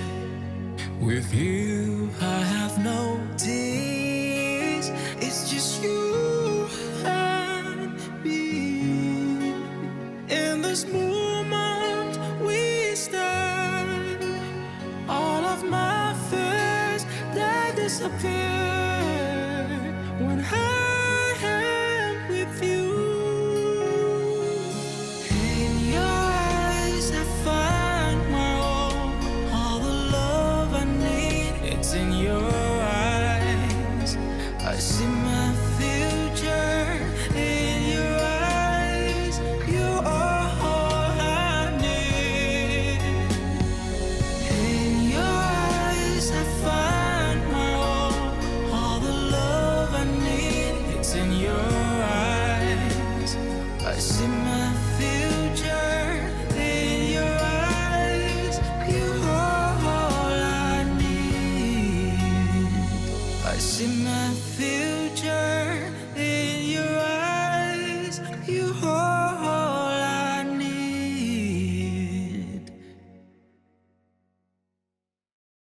With you, I have no tears. It's just you and me. In this moment, we stand. All of my fears, they disappear when I am with you. In your eyes I find my own. All the love I need, it's in your eyes. I see my future in your eyes. You are all I need. In your eyes I find my own. All the love I need, it's in your eyes. I see my future in your eyes. You are all I need. I see my future in your eyes. You are